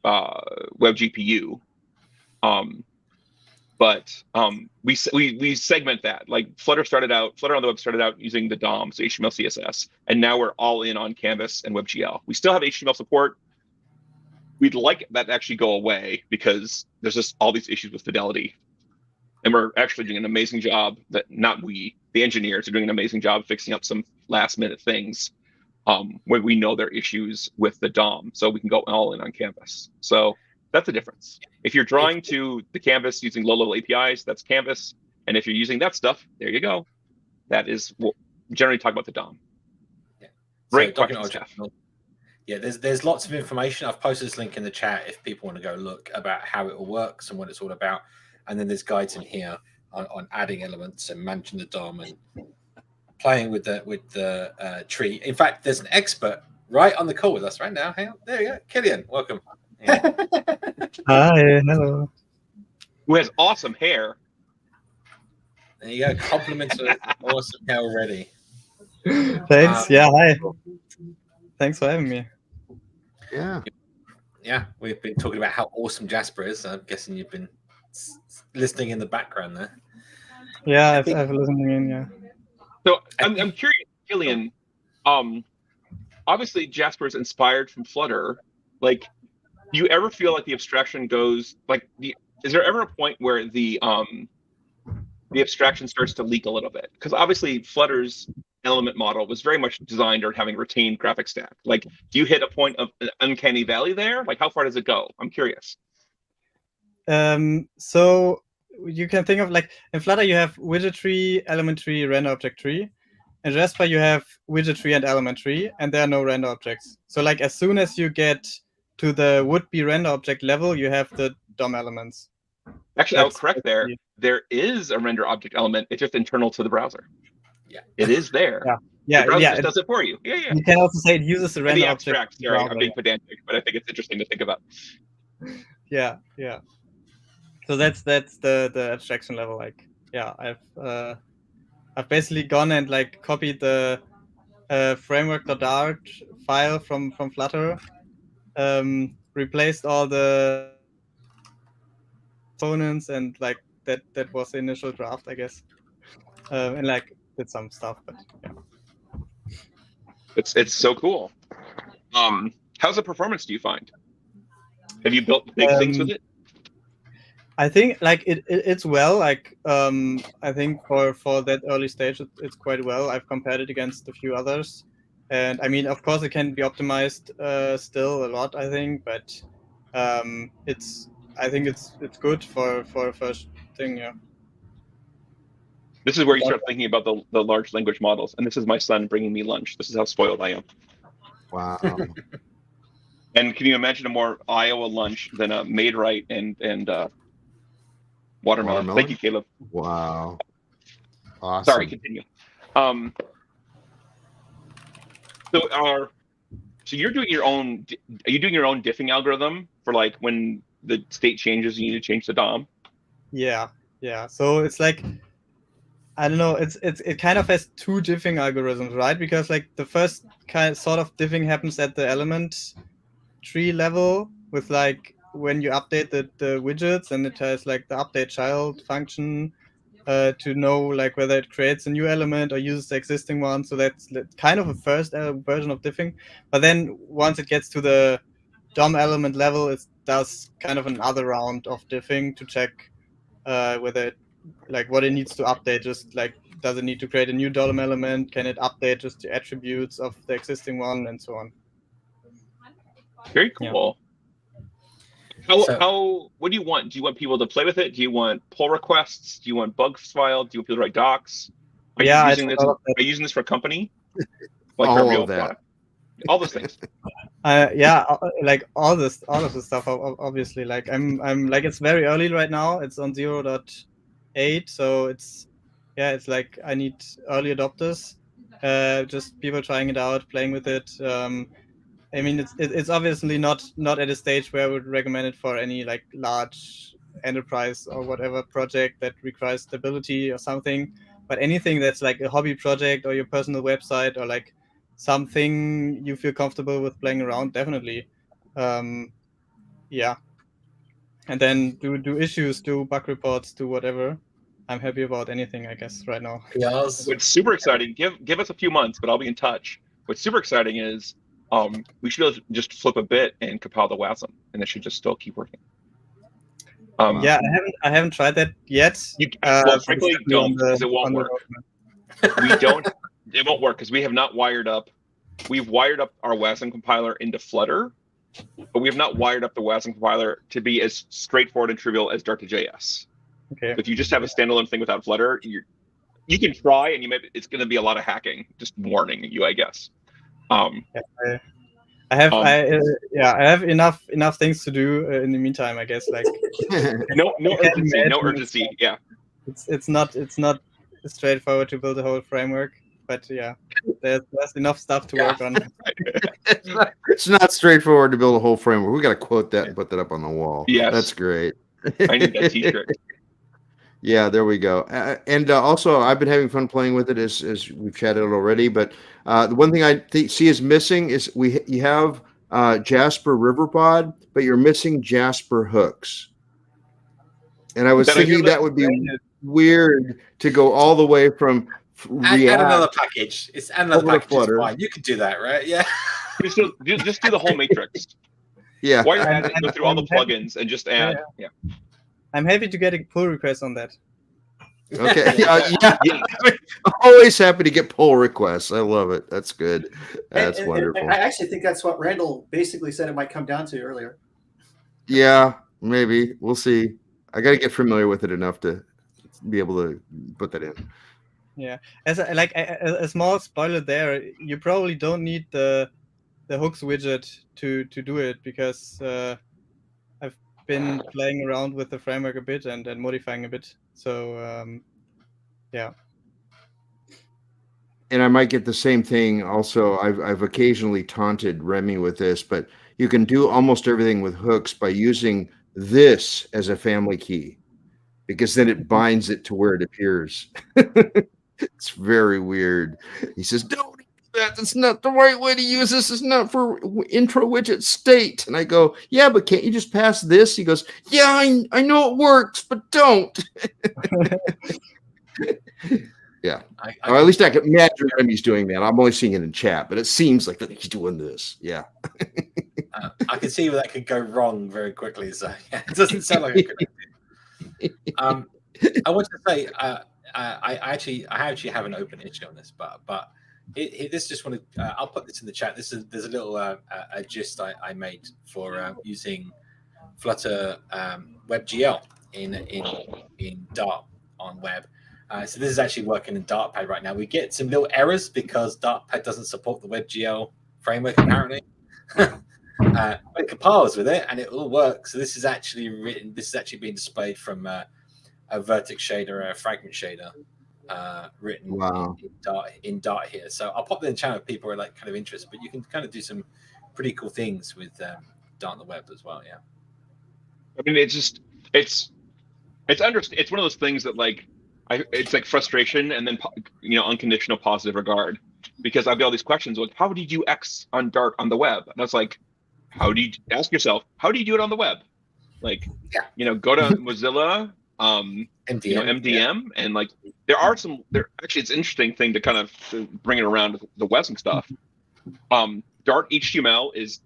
D: WebGPU. But we segment that. Like, Flutter on the web started out using the DOM, so HTML, CSS, and now we're all in on Canvas and WebGL. We still have HTML support. We'd like that to actually go away because there's just all these issues with fidelity. And we're actually doing an amazing job the engineers are doing an amazing job fixing up some last minute things when we know there are issues with the DOM. So we can go all in on Canvas. So that's the difference. If you're drawing to the Canvas using low-level APIs, that's Canvas. And if you're using that stuff, there you go. That is what we generally talk about the DOM.
A: Yeah.
D: Great question, Steph.
A: Yeah, there's lots of information. I've posted this link in the chat if people want to go look about how it all works and what it's all about. And then there's guides in here on adding elements and managing the DOM and playing with the tree. In fact, there's an expert right on the call with us right now. Hang on, there you go, Killian. Welcome. Yeah.
E: Hi, hello.
D: Who has awesome hair.
A: There you go. Compliments of awesome hair already.
E: Thanks. Hi. Thanks for having me.
B: Yeah,
A: we've been talking about how awesome Jasper is. I'm guessing you've been listening in the background there.
E: Yeah, I've listened in. Yeah.
D: So I'm curious, Killian. Obviously, Jasper is inspired from Flutter. Like, do you ever feel like the abstraction goes like is there ever a point where the abstraction starts to leak a little bit? Because obviously Flutter's element model was very much designed or having retained graphic stack. Like, do you hit a point of an uncanny valley there? Like, how far does it go? I'm curious.
E: So you can think of, like, in Flutter you have widget tree, element tree, render object tree. In Jasper you have widget tree and element tree, and there are no render objects. So, like, as soon as you get to the would-be render object level, you have the DOM elements.
D: Actually, I'll correct there. There is a render object element. It's just internal to the browser.
A: Yeah,
D: it is there.
E: Yeah,
D: the browser just does it for you. Yeah.
E: You can also say it uses the render object.
D: Abstract. Sorry, I'm being pedantic, but I think it's interesting to think about.
E: Yeah. So that's the abstraction level. Like, I've I've basically gone and like copied the framework.dart file from Flutter, replaced all the components, and like that was the initial draft, I guess, and like did some stuff, but yeah.
D: It's so cool. How's the performance, do you find? Have you built big things with it?
E: I think like it's well, like I think for that early stage it's quite well. I've compared it against a few others, and I mean, of course it can be optimized still a lot, I think, but I think it's good for a first thing. Yeah.
D: This is where you start thinking about the large language models, and this is my son bringing me lunch. This is how spoiled I am.
B: Wow.
D: And can you imagine a more Iowa lunch than a Maid-Rite and watermelon? Thank you, Caleb.
B: Wow. Awesome.
D: Sorry, continue. So you're doing your own. Are you doing your own diffing algorithm for like when the state changes, you need to change the DOM?
E: Yeah. So it's like, I don't know. It kind of has two diffing algorithms, right? Because like the first sort of diffing happens at the element tree level with like when you update the widgets, and it has like the update child function to know like whether it creates a new element or uses the existing one. So that's kind of a first version of diffing. But then once it gets to the DOM element level, it does kind of another round of diffing to check whether it, like what it needs to update. Just like, does it need to create a new DOM element? Can it update just the attributes of the existing one, and so on?
D: Very cool. Yeah. What do you want? Do you want people to play with it? Do you want pull requests? Do you want bugs filed? Do you want people to write docs? Are you using this for a company? Like
B: all of that.
D: All those things.
E: Like all of this stuff. Obviously, like I'm like, it's very early right now. It's on 0.8, so it's like I need early adopters. Just people trying it out, playing with it. I mean, it's obviously not at a stage where I would recommend it for any like large enterprise or whatever project that requires stability or something. But anything that's like a hobby project or your personal website or like something you feel comfortable with playing around, definitely. Yeah. And then do issues, do bug reports, do whatever. I'm happy about anything, I guess, right now.
A: Yes.
D: What's super exciting, give us a few months, but I'll be in touch. What's super exciting is we should be able to just flip a bit and compile the Wasm, and it should just still keep working.
E: Yeah, I haven't tried that yet.
D: Well, frankly, don't, because it won't work. It won't work because we have not wired up. We've wired up our Wasm compiler into Flutter, but we have not wired up the Wasm compiler to be as straightforward and trivial as Dart2JS.
E: Okay.
D: So if you just have a standalone thing without Flutter, you can try, and it's going to be a lot of hacking. Just warning you, I guess.
E: I have enough things to do in the meantime, I guess. Like
D: no urgency. Yeah,
E: it's not straightforward to build a whole framework, but yeah, there's enough stuff to work on.
B: It's not straightforward to build a whole framework. We got to quote that and put that up on the wall.
D: Yes,
B: that's great.
D: I need that T-shirt.
B: Yeah, there we go. And also, I've been having fun playing with it, as we've chatted already. But the one thing I see is missing is you have Jasper Riverpod, but you're missing Jasper hooks. And I was thinking that would be weird to go all the way from React.
A: Add another package. It's another package. Is fine. You could do that, right? Yeah.
D: Just do the whole matrix.
B: Yeah.
D: Why not go through all the plugins and just add? Yeah.
E: I'm happy to get a pull request on that.
B: Okay. Yeah. I'm always happy to get pull requests. I love it. That's good. That's wonderful.
C: And I actually think that's what Randall basically said it might come down to earlier.
B: Yeah, maybe. We'll see. I got to get familiar with it enough to be able to put that in.
E: Yeah. As a small spoiler there, you probably don't need the hooks widget to do it, because I've been playing around with the framework a bit and modifying a bit. So yeah.
B: And I might get the same thing also. I've occasionally taunted Remy with this, but you can do almost everything with hooks by using this as a family key, because then it binds it to where it appears. It's very weird. He says, "Don't do that. That's not the right way to use this. It's not for intro widget state." And I go, "Yeah, but can't you just pass this?" He goes, "Yeah, I know it works, but don't." Yeah. Or at least I can imagine him he's doing that. I'm only seeing it in chat, but it seems like he's doing this. Yeah.
A: I can see where that could go wrong very quickly. So yeah, it doesn't sound like a good idea. I want to say I actually have an open issue on this, but this just wanted. I'll put this in the chat. There's a little a gist I made for using Flutter WebGL in Dart on web. So this is actually working in Dartpad right now. We get some little errors because Dartpad doesn't support the WebGL framework apparently. But it compiles with it and it all works. So this is actually written. This is actually being displayed from a vertex shader or a fragment shader written in Dart here. So I'll pop that in the channel if people are like kind of interested. But you can kind of do some pretty cool things with Dart on the web as well. Yeah.
D: I mean, it's one of those things that like. It's like frustration and then unconditional positive regard, because I've got all these questions like, how do you do X on Dart on the web? And I was like, how do you ask yourself, how do you do it on the web? Like, go to Mozilla, MDM, and like actually it's an interesting thing to kind of bring it around to the Wasm stuff. Dart HTML is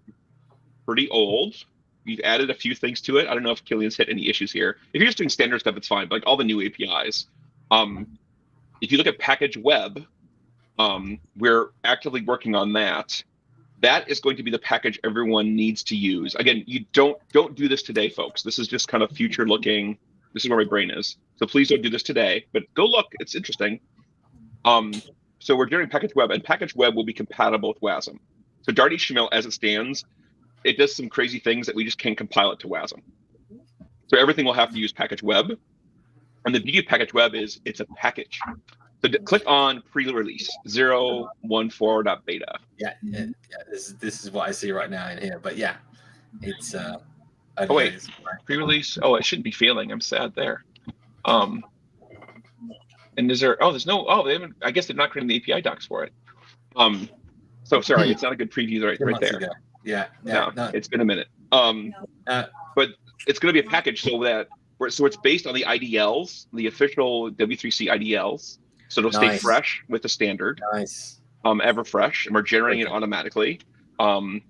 D: pretty old. We've added a few things to it. I don't know if Killian's hit any issues here. If you're just doing standard stuff, it's fine. But like all the new APIs. If you look at package web, we're actively working on that. That is going to be the package everyone needs to use. Again, you don't do this today, folks. This is just kind of future looking. This is where my brain is. So please don't do this today, but go look. It's interesting. So we're doing package web, and package web will be compatible with Wasm. So Dart HTML, as it stands, it does some crazy things that we just can't compile it to Wasm. So everything will have to use package web. And the beauty of package web is it's a package. So click on pre-release 0.14.beta.
A: Yeah. This is what I see right now in here. But yeah, it's
D: pre-release. Oh, I shouldn't be failing. I'm sad there. And is there? Oh, there's no. Oh, they haven't. I guess they're not creating the API docs for it. So sorry, it's not a good preview right there.
A: Ago. Yeah.
D: No, it's been a minute. But it's going to be a package so it's based on the IDLs, the official W3C IDLs. So it'll stay fresh with the standard.
A: Nice.
D: Ever fresh, and we're generating it automatically. And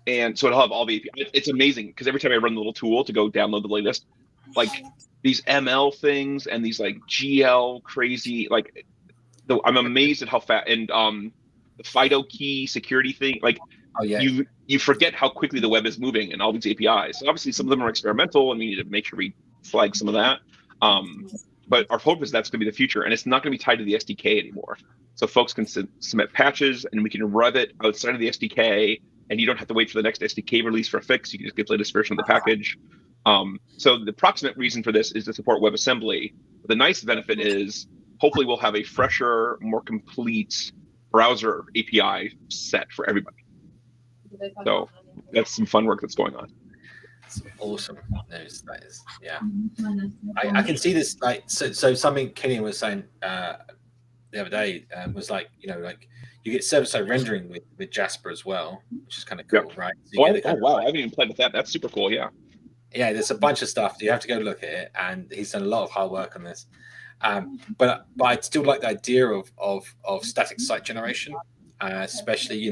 D: so it'll have all the API. It's amazing because every time I run the little tool to go download the latest, like these ML things and these like GL crazy, like I'm amazed at how fast and the FIDO key security thing, like you forget how quickly the web is moving and all these APIs. So obviously some of them are experimental and we need to make sure we flag some of that. But our hope is that's going to be the future, and it's not going to be tied to the SDK anymore. So folks can submit patches, and we can rev it outside of the SDK, and you don't have to wait for the next SDK release for a fix. You can just get the latest version of the package. So the approximate reason for this is to support WebAssembly. But the nice benefit is hopefully we'll have a fresher, more complete browser API set for everybody. So that's some fun work that's going on.
A: It's awesome news. That is, yeah. I can see this, like, so something Killian was saying the other day was like, like you get server-side rendering with Jasper as well, which is kind of cool, right? So
D: wow, I haven't even played with that. That's super cool, yeah.
A: Yeah, there's a bunch of stuff. You have to go look at it, and he's done a lot of hard work on this. But I still like the idea of static site generation, especially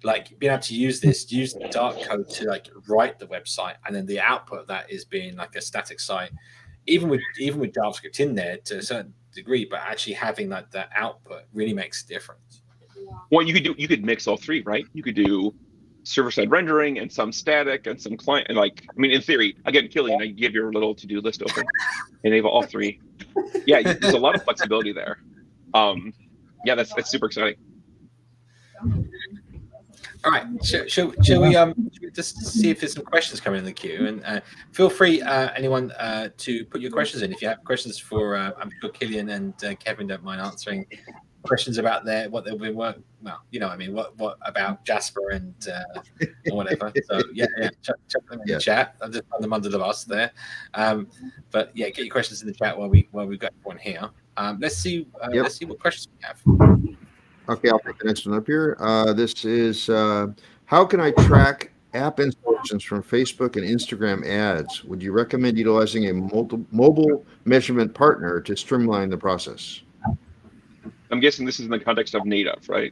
A: like being able to use the Dart code to like write the website, and then the output of that is being like a static site, even with JavaScript in there to a certain degree, but actually having like that output really makes a difference.
D: Well, you could mix all three, right? You could do server-side rendering and some static and some client, and like, I mean, in theory, again, Killian, you give your little to-do list open, enable all three. Yeah, there's a lot of flexibility there. Yeah, that's super exciting.
A: All right, shall we just see if there's some questions coming in the queue, and feel free, anyone, to put your questions in. If you have questions for, I'm sure Killian and Kevin don't mind answering questions about what they've been working. Well, you know what I mean. What about Jasper and whatever. So yeah, chuck them in the chat. I'll just put them under the bus there. But yeah, get your questions in the chat while we've got one here. Let's see. Let's see what questions we have.
B: Okay, I'll pick the next one up here. This is how can I track app installations from Facebook and Instagram ads? Would you recommend utilizing a mobile measurement partner to streamline the process?
D: I'm guessing this is in the context of native, right?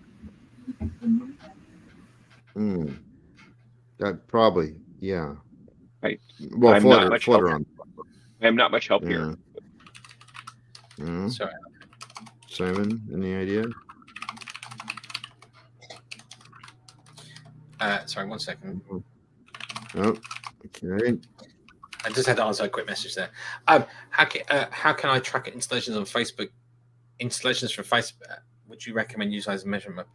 B: That probably, yeah.
D: Right.
B: Well, Flutter on.
D: I am not much help here.
A: Sorry.
B: Simon, any idea?
A: Sorry, 1 second.
B: Oh, okay.
A: I just had to answer a quick message there. How can I track installations on Facebook? Installations from Facebook. Would you recommend utilizing measurement?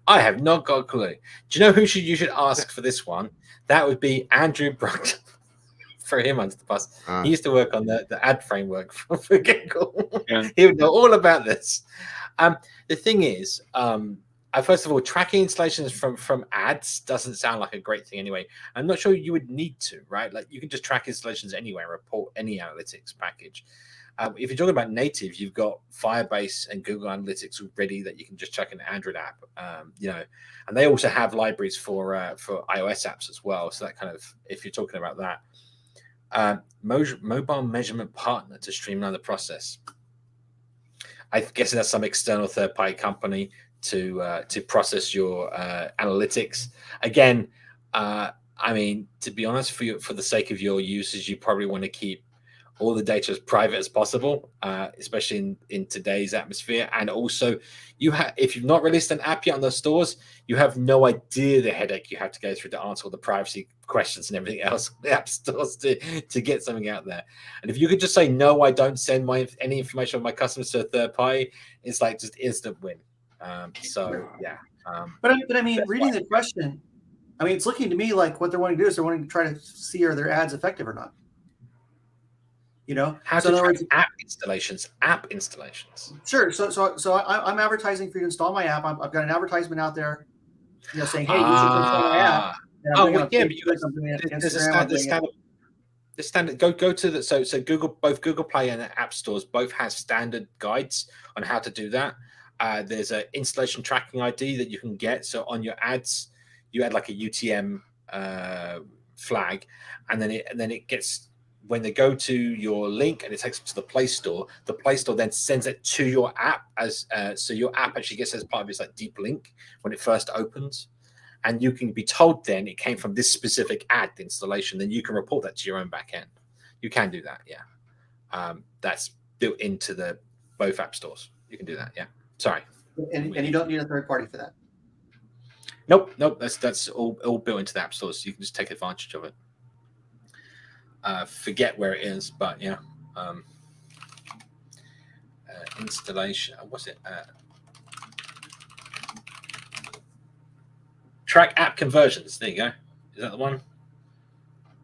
A: I have not got a clue. Do you know who you should ask for this one? That would be Andrew Brock. Throw him under the bus. He used to work on the ad framework for Google.
D: Yeah.
A: He would know all about this. The thing is, first of all, tracking installations from ads doesn't sound like a great thing anyway. I'm not sure you would need to, right? Like you can just track installations anywhere, report any analytics package. If you're talking about native, you've got Firebase and Google Analytics already that you can just check an Android app, and they also have libraries for iOS apps as well. So that kind of, if you're talking about that, mobile measurement partner to streamline the process. I guess that's some external third-party company to process your analytics. Again, I mean, to be honest, for the sake of your users, you probably want to keep all the data as private as possible, especially in today's atmosphere. And also, if you've not released an app yet on those stores, you have no idea the headache you have to go through to answer all the privacy questions and everything else on the app stores to get something out there. And if you could just say, no, I don't send any information on my customers to a third party, it's like just instant win. So yeah.
C: But I mean, reading the question, I mean, it's looking to me like what they're wanting to do is they're wanting to try to see are their ads effective or not. You know,
A: how to track app installations.
C: Sure. So I'm advertising for you to install my app. I've got an advertisement out there, saying, "Hey, you should install my app."
A: But the standard. Go to the so Google, both Google Play and the App Stores both have standard guides on how to do that. There's an installation tracking ID that you can get. So on your ads, you add like a UTM flag, and then it gets. When they go to your link and it takes them to the Play Store then sends it to your app so your app actually gets as part of its like deep link when it first opens, and you can be told then it came from this specific ad installation. Then you can report that to your own backend. You can do that, yeah. That's built into both app stores. You can do that, yeah. Sorry.
C: And you don't need a third party for that.
A: Nope. That's all built into the app stores. So you can just take advantage of it. Forget where it is, but yeah. Installation. What's it? Track app conversions. There you go. Is that the one?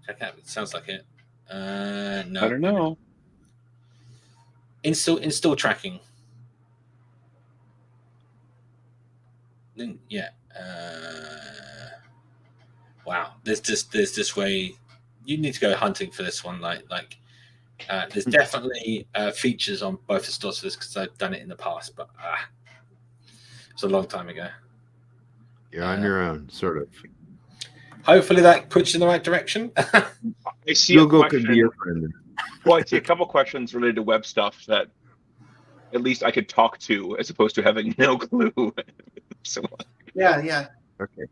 A: Track app. It sounds like it. No.
D: I don't know.
A: Install tracking. Yeah. Wow. There's this way. You need to go hunting for this one. There's definitely features on both the stores for this because I've done it in the past, but it's a long time ago.
B: You're on your own, sort of.
A: Hopefully that puts you in the right direction.
D: I see
B: Google could be your friend.
D: Well, I see a couple questions related to web stuff that at least I could talk to, as opposed to having no clue. So,
C: yeah.
B: Okay.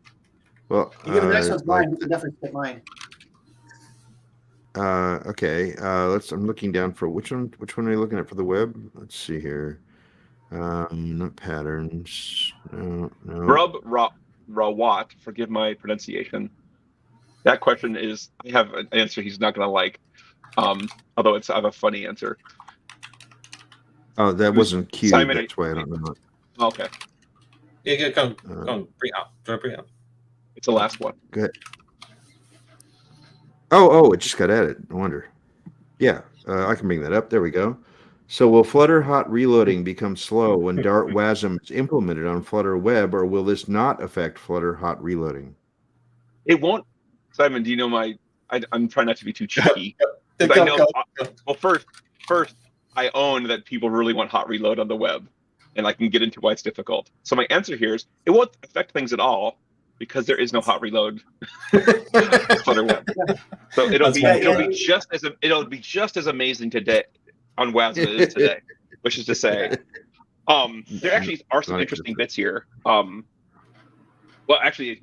B: Well,
C: the next one's mine. You can definitely skip mine.
B: Okay. I'm looking down for which one are you looking at for the web? Let's see here. Not patterns. No.
D: Grub Rawat, forgive my pronunciation. That question is, I have an answer he's not going to like. Although I have a funny answer.
B: Oh, that wasn't queued.
D: Simon,
B: that's why I don't know.
D: Okay.
A: Yeah, go on. Bring it up. Do you want to bring it up?
D: It's the last one.
B: Go ahead. Oh, it just got added. No wonder. Yeah, I can bring that up. There we go. So will Flutter hot reloading become slow when Dart Wasm is implemented on Flutter Web, or will this not affect Flutter hot reloading?
D: It won't. Simon, do you know I'm trying not to be too cheeky.
C: Go,
D: I know.
C: go.
D: Well, first, I own that people really want hot reload on the web, and I can get into why it's difficult. So my answer here is it won't affect things at all because there is no hot reload Flutter web. So it'll be just as amazing today on Wasm as it is today, which is to say, there actually are some interesting bits here. Well, actually,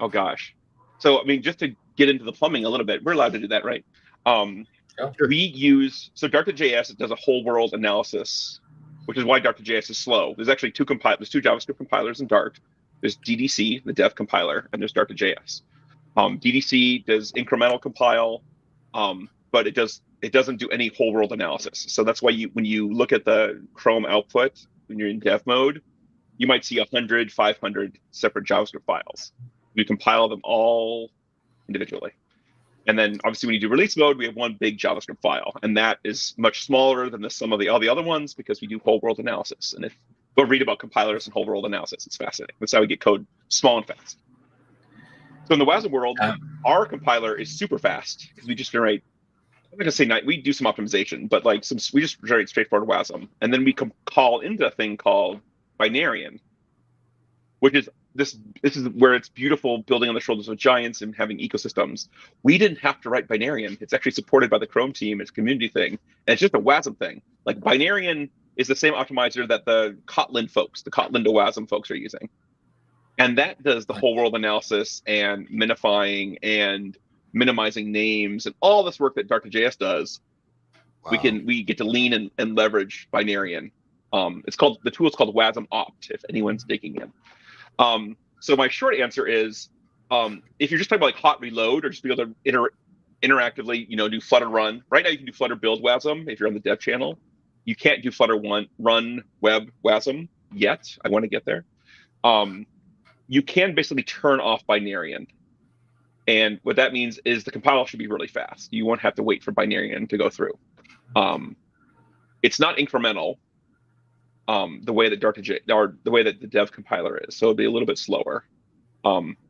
D: oh gosh. So I mean, just to get into the plumbing a little bit, we're allowed to do that, right? We use Dart.js does a whole world analysis, which is why Dart.js is slow. There's actually two JavaScript compilers in Dart. There's DDC, the dev compiler, and there's Dart.js. DDC does incremental compile, but it doesn't do any whole world analysis. So that's why when you look at the Chrome output when you're in dev mode, you might see 100, 500 separate JavaScript files. We compile them all individually. And then obviously when you do release mode, we have one big JavaScript file. And that is much smaller than some of all the other ones because we do whole world analysis. And if go read about compilers and whole world analysis, it's fascinating. That's how we get code small and fast. So in the Wasm world, our compiler is super fast because we just generate, I'm not gonna say we do some optimization, but we just generate straightforward Wasm. And then we call into a thing called binarian, which is this is where it's beautiful building on the shoulders of giants and having ecosystems. We didn't have to write binarian. It's actually supported by the Chrome team. It's a community thing. And it's just a Wasm thing. Like binarian is the same optimizer that the Kotlin to Wasm folks are using. And that does the whole world analysis and minifying and minimizing names and all this work that Dart.js does. Wow. We get to lean and leverage binarian. The tool is called Wasm Opt, if anyone's digging in. So my short answer is, if you're just talking about hot reload or just be able to interactively, do Flutter run. Right now you can do Flutter build Wasm if you're on the dev channel. You can't do Flutter run web Wasm yet. I want to get there. You can basically turn off binarian. And what that means is the compile should be really fast. You won't have to wait for binarian to go through. It's not incremental. The way that the way that the dev compiler is, so it'll be a little bit slower.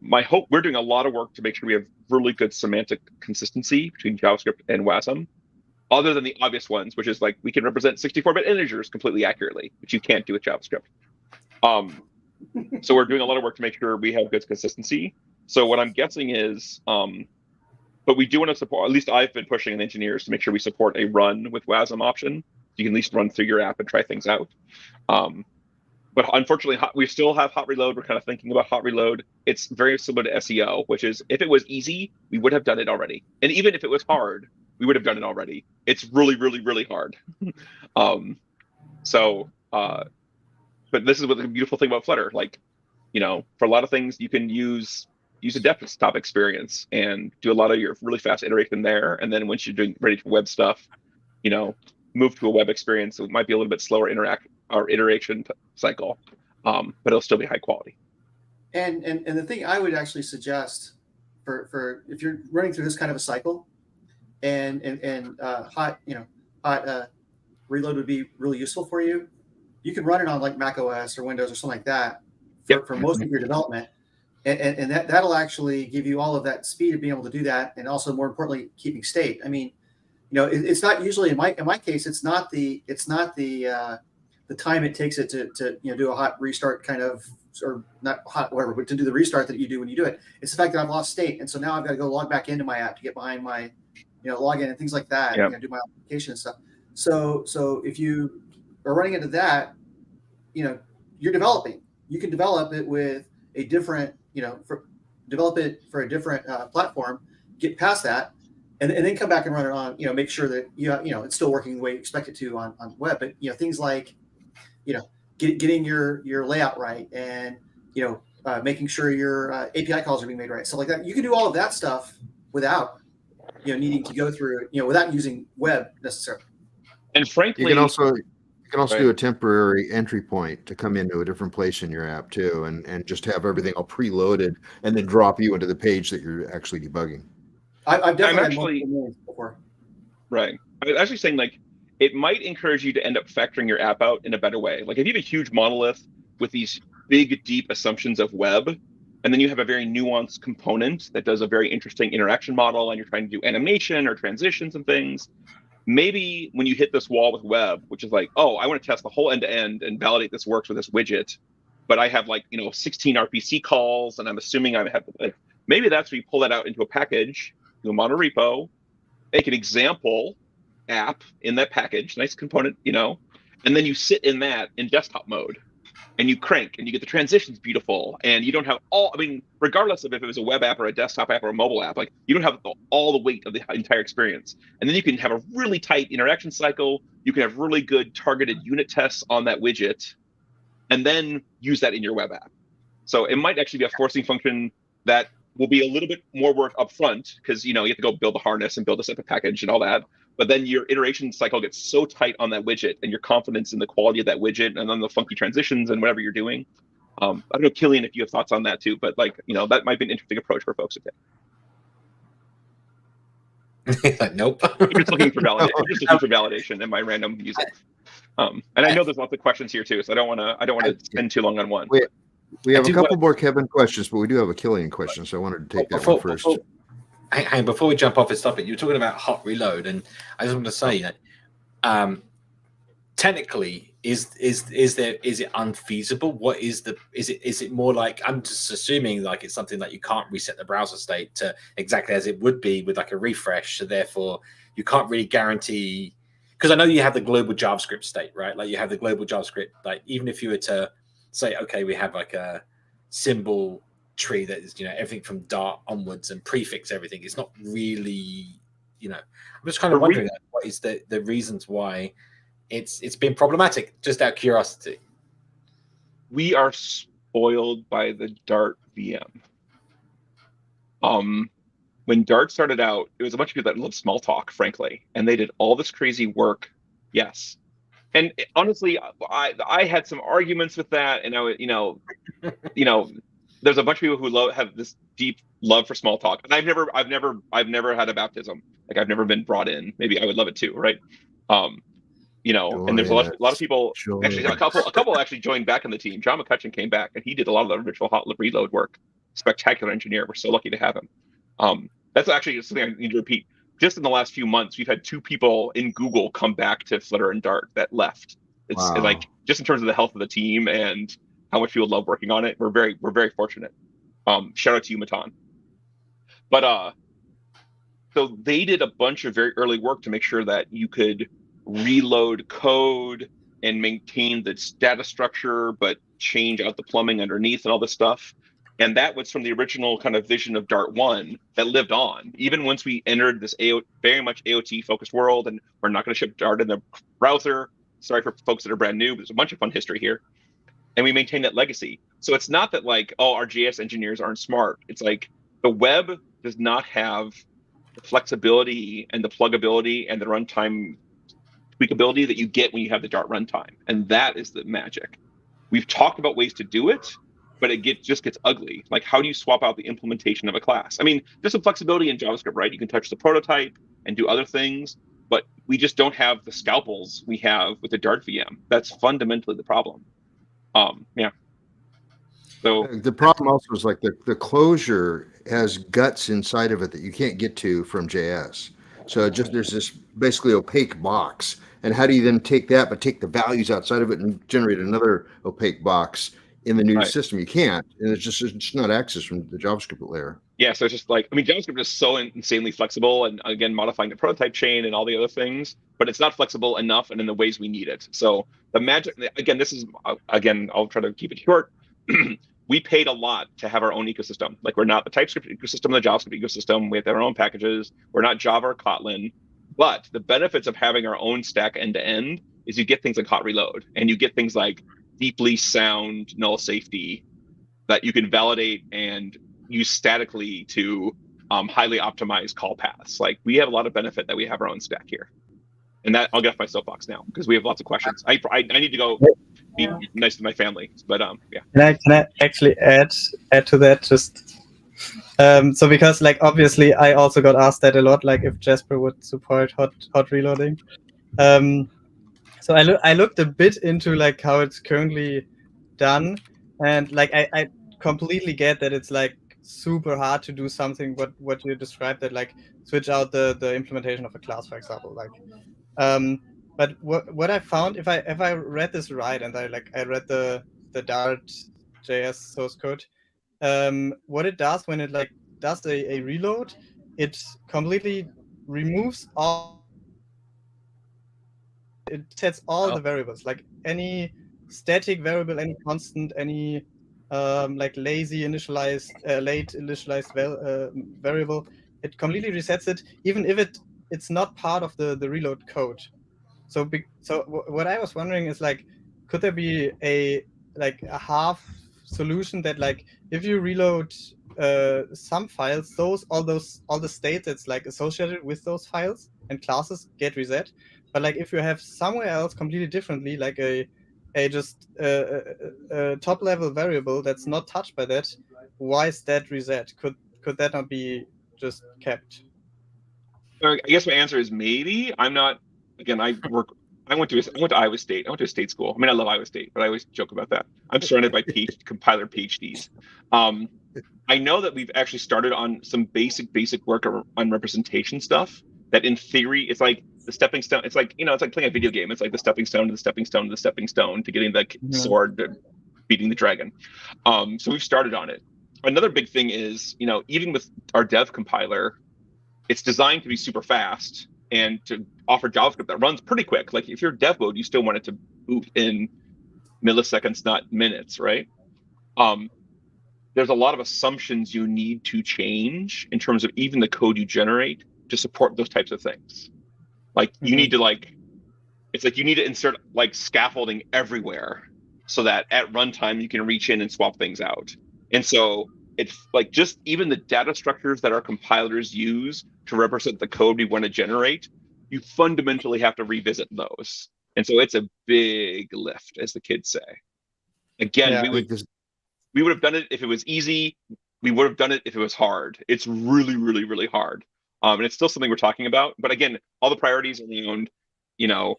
D: My hope, we're doing a lot of work to make sure we have really good semantic consistency between JavaScript and Wasm, other than the obvious ones, which is we can represent 64-bit integers completely accurately, which you can't do with JavaScript. So we're doing a lot of work to make sure we have good consistency. So what I'm guessing is, but we do want to support, at least I've been pushing the engineers to make sure we support a run with Wasm option. You can at least run through your app and try things out. But unfortunately, we still have hot reload. We're kind of thinking about hot reload. It's very similar to SEO, which is if it was easy, we would have done it already. And even if it was hard, we would have done it already. It's really, really, really hard. But this is what the beautiful thing about Flutter. For a lot of things, you can use a desktop experience and do a lot of your really fast iteration there. And then once you're ready for web stuff, move to a web experience. So it might be a little bit slower iteration cycle, but it'll still be high quality.
C: And the thing I would actually suggest for if you're running through this kind of a cycle, and hot reload would be really useful for you. You can run it on Mac OS or Windows or something like that for most of your development, and that'll actually give you all of that speed of being able to do that, and also more importantly, keeping state. I mean, it's not usually in my case. It's not the time it takes it to do a hot restart kind of, or not hot whatever, but to do the restart that you do when you do it. It's the fact that I've lost state, and so now I've got to go log back into my app to get behind my login and things like that.
D: Yep.
C: And do my application and stuff. So if you are running into that, you're developing. You can develop it with a different, develop it for a different platform. Get past that. And then come back and run it on, make sure that it's still working the way you expect it to on web. But things like, getting your layout right, and making sure your API calls are being made right, stuff like that. You can do all of that stuff without needing to go through without using web necessarily.
D: And frankly,
B: you can also do a temporary entry point to come into a different place in your app too, and just have everything all preloaded, and then drop you into the page that you're actually debugging.
C: I've definitely had multiple before.
D: Right. I was actually saying it might encourage you to end up factoring your app out in a better way. Like if you have a huge monolith with these big, deep assumptions of web, and then you have a very nuanced component that does a very interesting interaction model, and you're trying to do animation or transitions and things, maybe when you hit this wall with web, which is like, oh, I want to test the whole end-to-end and validate this works with this widget, but I have like 16 RPC calls, and I'm assuming I have like, maybe that's where you pull that out into a package, do a monorepo, make an example app in that package, nice component, and then you sit in that in desktop mode, and you crank, and you get the transitions beautiful, and you don't have regardless of if it was a web app or a desktop app or a mobile app, like you don't have all the weight of the entire experience. And then you can have a really tight interaction cycle. You can have really good targeted unit tests on that widget, and then use that in your web app. So it might actually be a forcing function that will be a little bit more work up front, because you have to go build a harness and build a separate package and all that. But then your iteration cycle gets so tight on that widget, and your confidence in the quality of that widget, and then the funky transitions and whatever you're doing. I don't know, Killian, if you have thoughts on that too, but that might be an interesting approach for folks to take.
A: Nope.
D: I'm just looking for validation in my random music. And I know there's lots of questions here too, so I don't want to spend too long on one.
B: We have a couple more Kevin questions, but we do have a Killian question, so I wanted to take that one first.
A: Before we jump off this topic, you were talking about hot reload, and I just want to say that technically, is it unfeasible? What is it more like, I'm just assuming like it's something that you can't reset the browser state to exactly as it would be with like a refresh, so therefore you can't really guarantee, because I know you have the global JavaScript state, right? Like you have the global JavaScript, like even if you were to say, okay, we have like a symbol tree that is everything from Dart onwards and prefix everything, it's not really I'm just kind of wondering what is the reasons why it's been problematic, just out of curiosity.
D: We are spoiled by the Dart VM. When Dart started out, it was a bunch of people that loved small talk, frankly, and they did all this crazy work. Yes. And honestly, I had some arguments with that, and there's a bunch of people who have this deep love for small talk, and I've never had a baptism. Like I've never been brought in. Maybe I would love it too, right? And there's a lot of people. Actually, a couple actually joined back in the team. John McCutcheon came back, and he did a lot of the original hot reload work. Spectacular engineer. We're so lucky to have him. That's actually something I need to repeat. Just in the last few months, we've had 2 people in Google come back to Flutter and Dart that left. It's like, just in terms of the health of the team and how much people love working on it, we're very fortunate. Shout out to you, Matan. But so they did a bunch of very early work to make sure that you could reload code and maintain the data structure, but change out the plumbing underneath and all this stuff. And that was from the original kind of vision of Dart 1 that lived on. Even once we entered this very much AOT-focused world, and we're not going to ship Dart in the browser. Sorry for folks that are brand new, but there's a bunch of fun history here. And we maintain that legacy. So it's not that like, oh, our JS engineers aren't smart. It's like the web does not have the flexibility and the pluggability and the runtime tweakability that you get when you have the Dart runtime. And that is the magic. We've talked about ways to do it, but it just gets ugly. Like, how do you swap out the implementation of a class? I mean, there's some flexibility in JavaScript, right? You can touch the prototype and do other things, but we just don't have the scalpels we have with the Dart VM. That's fundamentally the problem. Yeah. So
B: the problem also is like the closure has guts inside of it that you can't get to from JS. So there's this basically opaque box. And how do you then take that, but take the values outside of it and generate another opaque box in the new system? You can't, and it's just not access from the JavaScript layer.
D: Yeah, so it's just like, I mean, JavaScript is so insanely flexible, and again, modifying the prototype chain and all the other things, but it's not flexible enough and in the ways we need it. So the magic, again, I'll try to keep it short. We paid a lot to have our own ecosystem. Like, we're not the TypeScript ecosystem, the JavaScript ecosystem. We have our own packages. We're not Java or Kotlin. But the benefits of having our own stack end to end is you get things like hot reload, and you get things like deeply sound null safety that you can validate and use statically to highly optimize call paths. Like, we have a lot of benefit that we have our own stack here. And that, I'll get off my soapbox now because we have lots of questions. I need to go be nice to my family, but yeah. Can
E: I actually add to that? Just so, because like obviously I also got asked that a lot, like if Jasper would support hot reloading. So I looked a bit into like how it's currently done, and like I completely get that it's like super hard to do something what you described, that like switch out the implementation of a class, for example. Like but what I found, if I read this right, and I read the Dart JS source code, what it does when it like does a reload, it completely removes all, it sets all the variables, like any static variable, any constant, any like lazy initialized, late initialized variable. It completely resets it, even if it's not part of the reload code. So what I was wondering is like, could there be a half solution that like if you reload some files, all the state that's like associated with those files and classes get reset, but like if you have somewhere else completely differently, like a just top level variable that's not touched by that, why is that reset? Could that not be just kept?
D: I guess my answer is maybe. I'm not. Again, I went to Iowa State. I went to a state school. I mean, I love Iowa State, but I always joke about that. I'm surrounded by compiler PhDs. I know that we've actually started on some basic work on representation stuff. That in theory, it's like the stepping stone. It's like it's like playing a video game. It's like the stepping stone to the stepping stone to the stepping stone to getting the sword to beating the dragon. So we've started on it. Another big thing is, even with our dev compiler, it's designed to be super fast and to offer JavaScript that runs pretty quick. Like if you're dev mode, you still want it to boot in milliseconds, not minutes, right? There's a lot of assumptions you need to change in terms of even the code you generate to support those types of things. Like you need to it's like you need to insert like scaffolding everywhere so that at runtime you can reach in and swap things out. And so it's like just even the data structures that our compilers use to represent the code we want to generate, you fundamentally have to revisit those. And so it's a big lift, as the kids say. Again, we would have done it if it was easy. We would have done it if it was hard. It's really, really, really hard. And it's still something we're talking about. But again, all the priorities around, do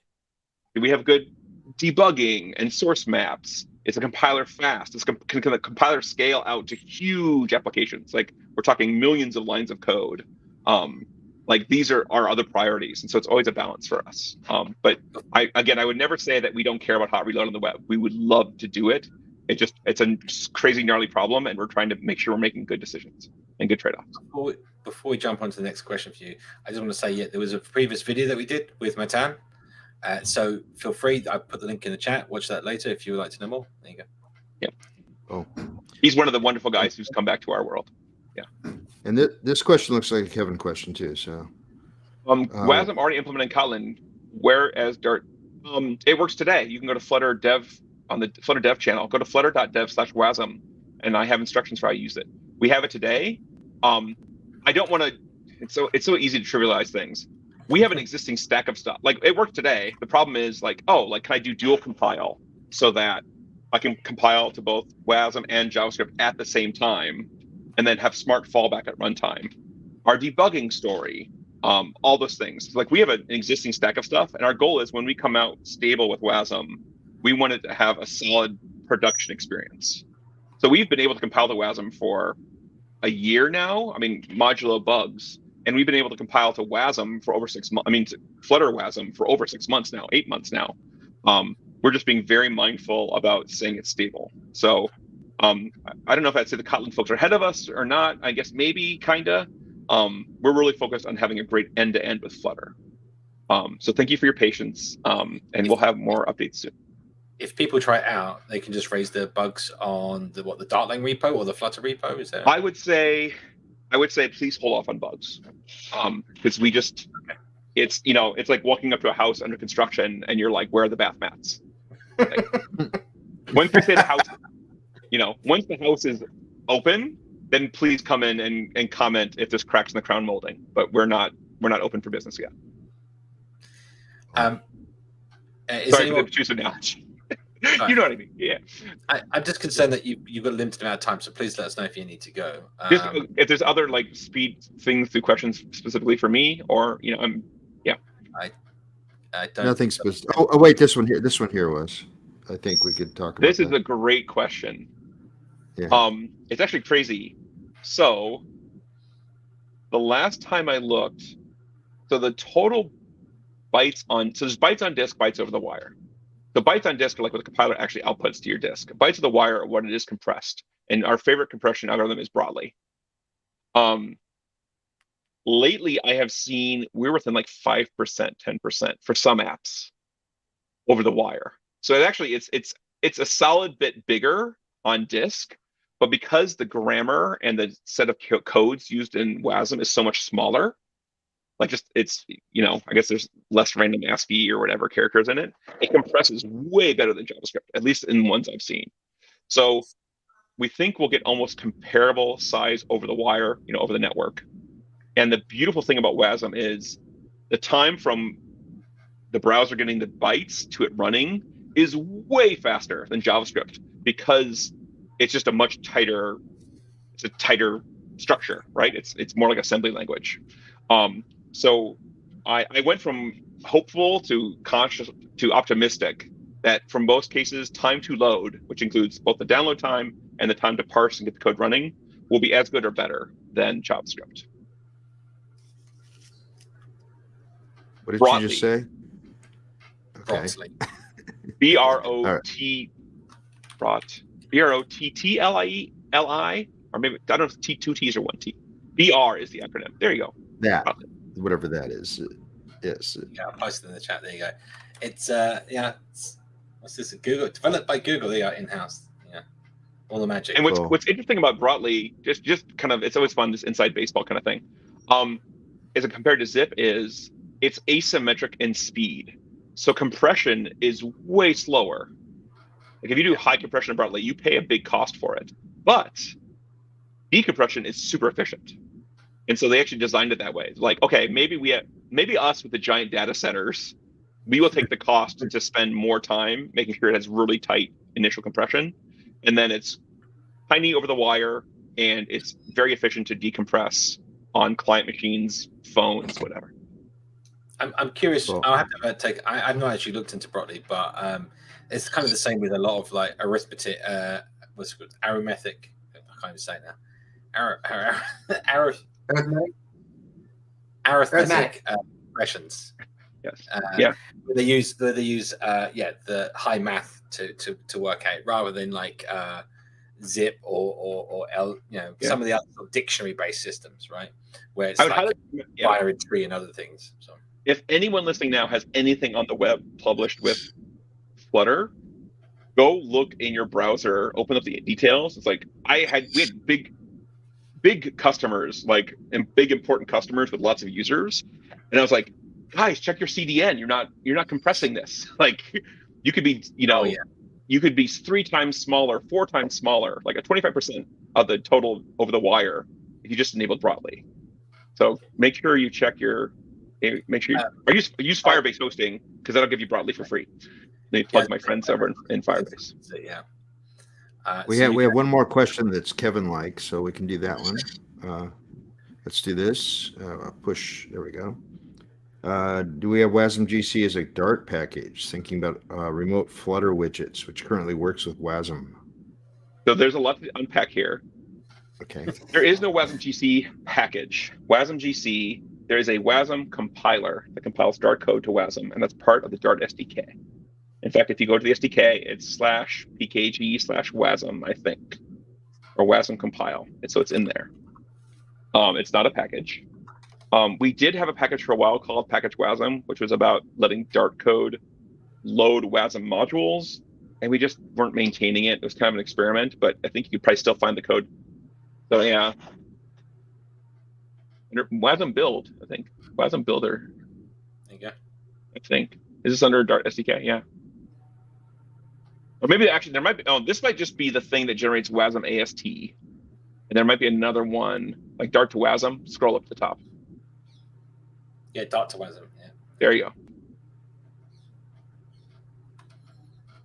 D: we have good debugging and source maps? Is a compiler fast? Can the compiler scale out to huge applications? Like we're talking millions of lines of code. Like these are our other priorities. And so it's always a balance for us. But I would never say that we don't care about hot reload on the web. We would love to do it. It's a crazy gnarly problem, and we're trying to make sure we're making good decisions and good trade-offs.
A: Before we jump on to the next question for you, I just want to say, there was a previous video that we did with Matan. So feel free, I put the link in the chat, watch that later if you would like to know more. There you go.
D: Yeah.
B: Oh,
D: he's one of the wonderful guys who's come back to our world. Yeah.
B: And this question looks like a Kevin question too. So
D: Wasm already implemented Kotlin, whereas Dart, it works today. You can go to Flutter Dev on the Flutter Dev channel, go to flutter.dev/Wasm, and I have instructions for how to use it. We have it today. I don't want to, it's so easy to trivialize things. We have an existing stack of stuff. Like it worked today. The problem is can I do dual compile so that I can compile to both Wasm and JavaScript at the same time and then have smart fallback at runtime. Our debugging story, all those things. Like we have an existing stack of stuff, and our goal is when we come out stable with Wasm, we wanted to have a solid production experience. So we've been able to compile to Wasm for a year now. I mean, modulo bugs. And we've been able to compile to Wasm for over 6 months. I mean, to Flutter Wasm for over 6 months now, 8 months now. We're just being very mindful about saying it's stable. So I don't know if I'd say the Kotlin folks are ahead of us or not. I guess maybe, kinda. We're really focused on having a great end-to-end with Flutter. So thank you for your patience, and we'll have more updates soon.
A: If people try it out, they can just raise the bugs on the Dartlang repo or the Flutter repo. Is there?
D: I would say please hold off on bugs, because we just it's like walking up to a house under construction and you're like, where are the bath mats? Like, once we say the house, once the house is open, then please come in and comment if there's cracks in the crown molding. But we're not open for business yet. Sorry for the choose analogy. You know what I mean? Yeah.
A: I'm just concerned that you've got a limited amount of time, so please let us know if you need to go.
D: If there's other speed things through questions specifically for me, or
A: I don't.
B: Nothing specific. Oh, wait, this one here was. I think we could talk about
D: This is
B: that.
D: a great question.
B: Yeah.
D: It's actually crazy. So the last time I looked, so the total bytes so there's bytes on disk, bytes over the wire. The bytes on disk are like what the compiler actually outputs to your disk. Bytes of the wire are what it is compressed. And our favorite compression algorithm is broadly. Lately, I have seen we're within like 5%, 10% for some apps over the wire. So it's a solid bit bigger on disk, but because the grammar and the set of codes used in Wasm is so much smaller, like I guess there's less random ASCII or whatever characters in it. It compresses way better than JavaScript, at least in ones I've seen. So we think we'll get almost comparable size over the wire, over the network. And the beautiful thing about Wasm is the time from the browser getting the bytes to it running is way faster than JavaScript because it's just a tighter structure, right? It's more like assembly language. So I went from hopeful to conscious to optimistic that from most cases, time to load, which includes both the download time and the time to parse and get the code running, will be as good or better than JavaScript.
B: What did
D: Broadly.
B: you just say? Okay.
D: BROTTLI, or maybe I don't know if two T's or one T. BR is the acronym. There you go.
B: That,
D: Broadly.
B: whatever that is. Yes.
A: Yeah, I'll post it in the chat. There you go. It's what's this? Google, developed by Google. They are in-house. Yeah, all the magic.
D: And what's interesting about Broadly, just kind of, it's always fun, this inside baseball kind of thing. As it compared to Zip is it's asymmetric in speed. So compression is way slower. Like if you do high compression in Broadly, you pay a big cost for it. But decompression is super efficient. And so they actually designed it that way. Like, okay, maybe us with the giant data centers, we will take the cost to spend more time making sure it has really tight initial compression. And then it's tiny over the wire, and it's very efficient to decompress on client machines, phones, whatever.
A: I'm curious. Well, I'll have to take. I've not actually looked into Broadly, but it's kind of the same with a lot of like arithmetic. What's it called? Arithmetic. I can't even say it now. Arithmetic expressions.
D: Yes.
A: Yeah. They use the high math to work out rather than like Zip or some of the other sort of dictionary-based systems, right? Where it's like binary tree and other things. So
D: if anyone listening now has anything on the web published with Flutter, go look in your browser, open up the details. It's like we had big customers, and big important customers with lots of users, and I was like, guys, check your CDN. You're not compressing this. Like, you could be, you could be 3 times smaller, 4 times smaller, like a 25% of the total over the wire if you just enabled Broadly. So make sure you check use Firebase hosting, because that'll give you Broadly for free. They plug my friends over in Firebase.
A: Yeah.
B: We have one more question that's Kevin like, so we can do that one. Let's do this. Push. There we go. Do we have Wasm GC as a Dart package? Thinking about remote Flutter widgets, which currently works with Wasm.
D: So there's a lot to unpack here.
B: Okay.
D: There is no Wasm GC package. Wasm GC, there is a Wasm compiler that compiles Dart code to Wasm, and that's part of the Dart SDK. In fact, if you go to the SDK, it's /pkg/Wasm, I think, or Wasm compile. And so it's in there. It's not a package. We did have a package for a while called Package Wasm, which was about letting Dart code load Wasm modules, and we just weren't maintaining it. It was kind of an experiment, but I think you could probably still find the code. So yeah, Wasm build, I think. Wasm builder.
A: There you go.
D: I think. Is this under Dart SDK? Yeah. Or maybe actually there might be. Oh, this might just be the thing that generates Wasm AST, and there might be another one like Dart to Wasm. Scroll up to the top.
A: Yeah, Dart to Wasm. Yeah.
D: There you go.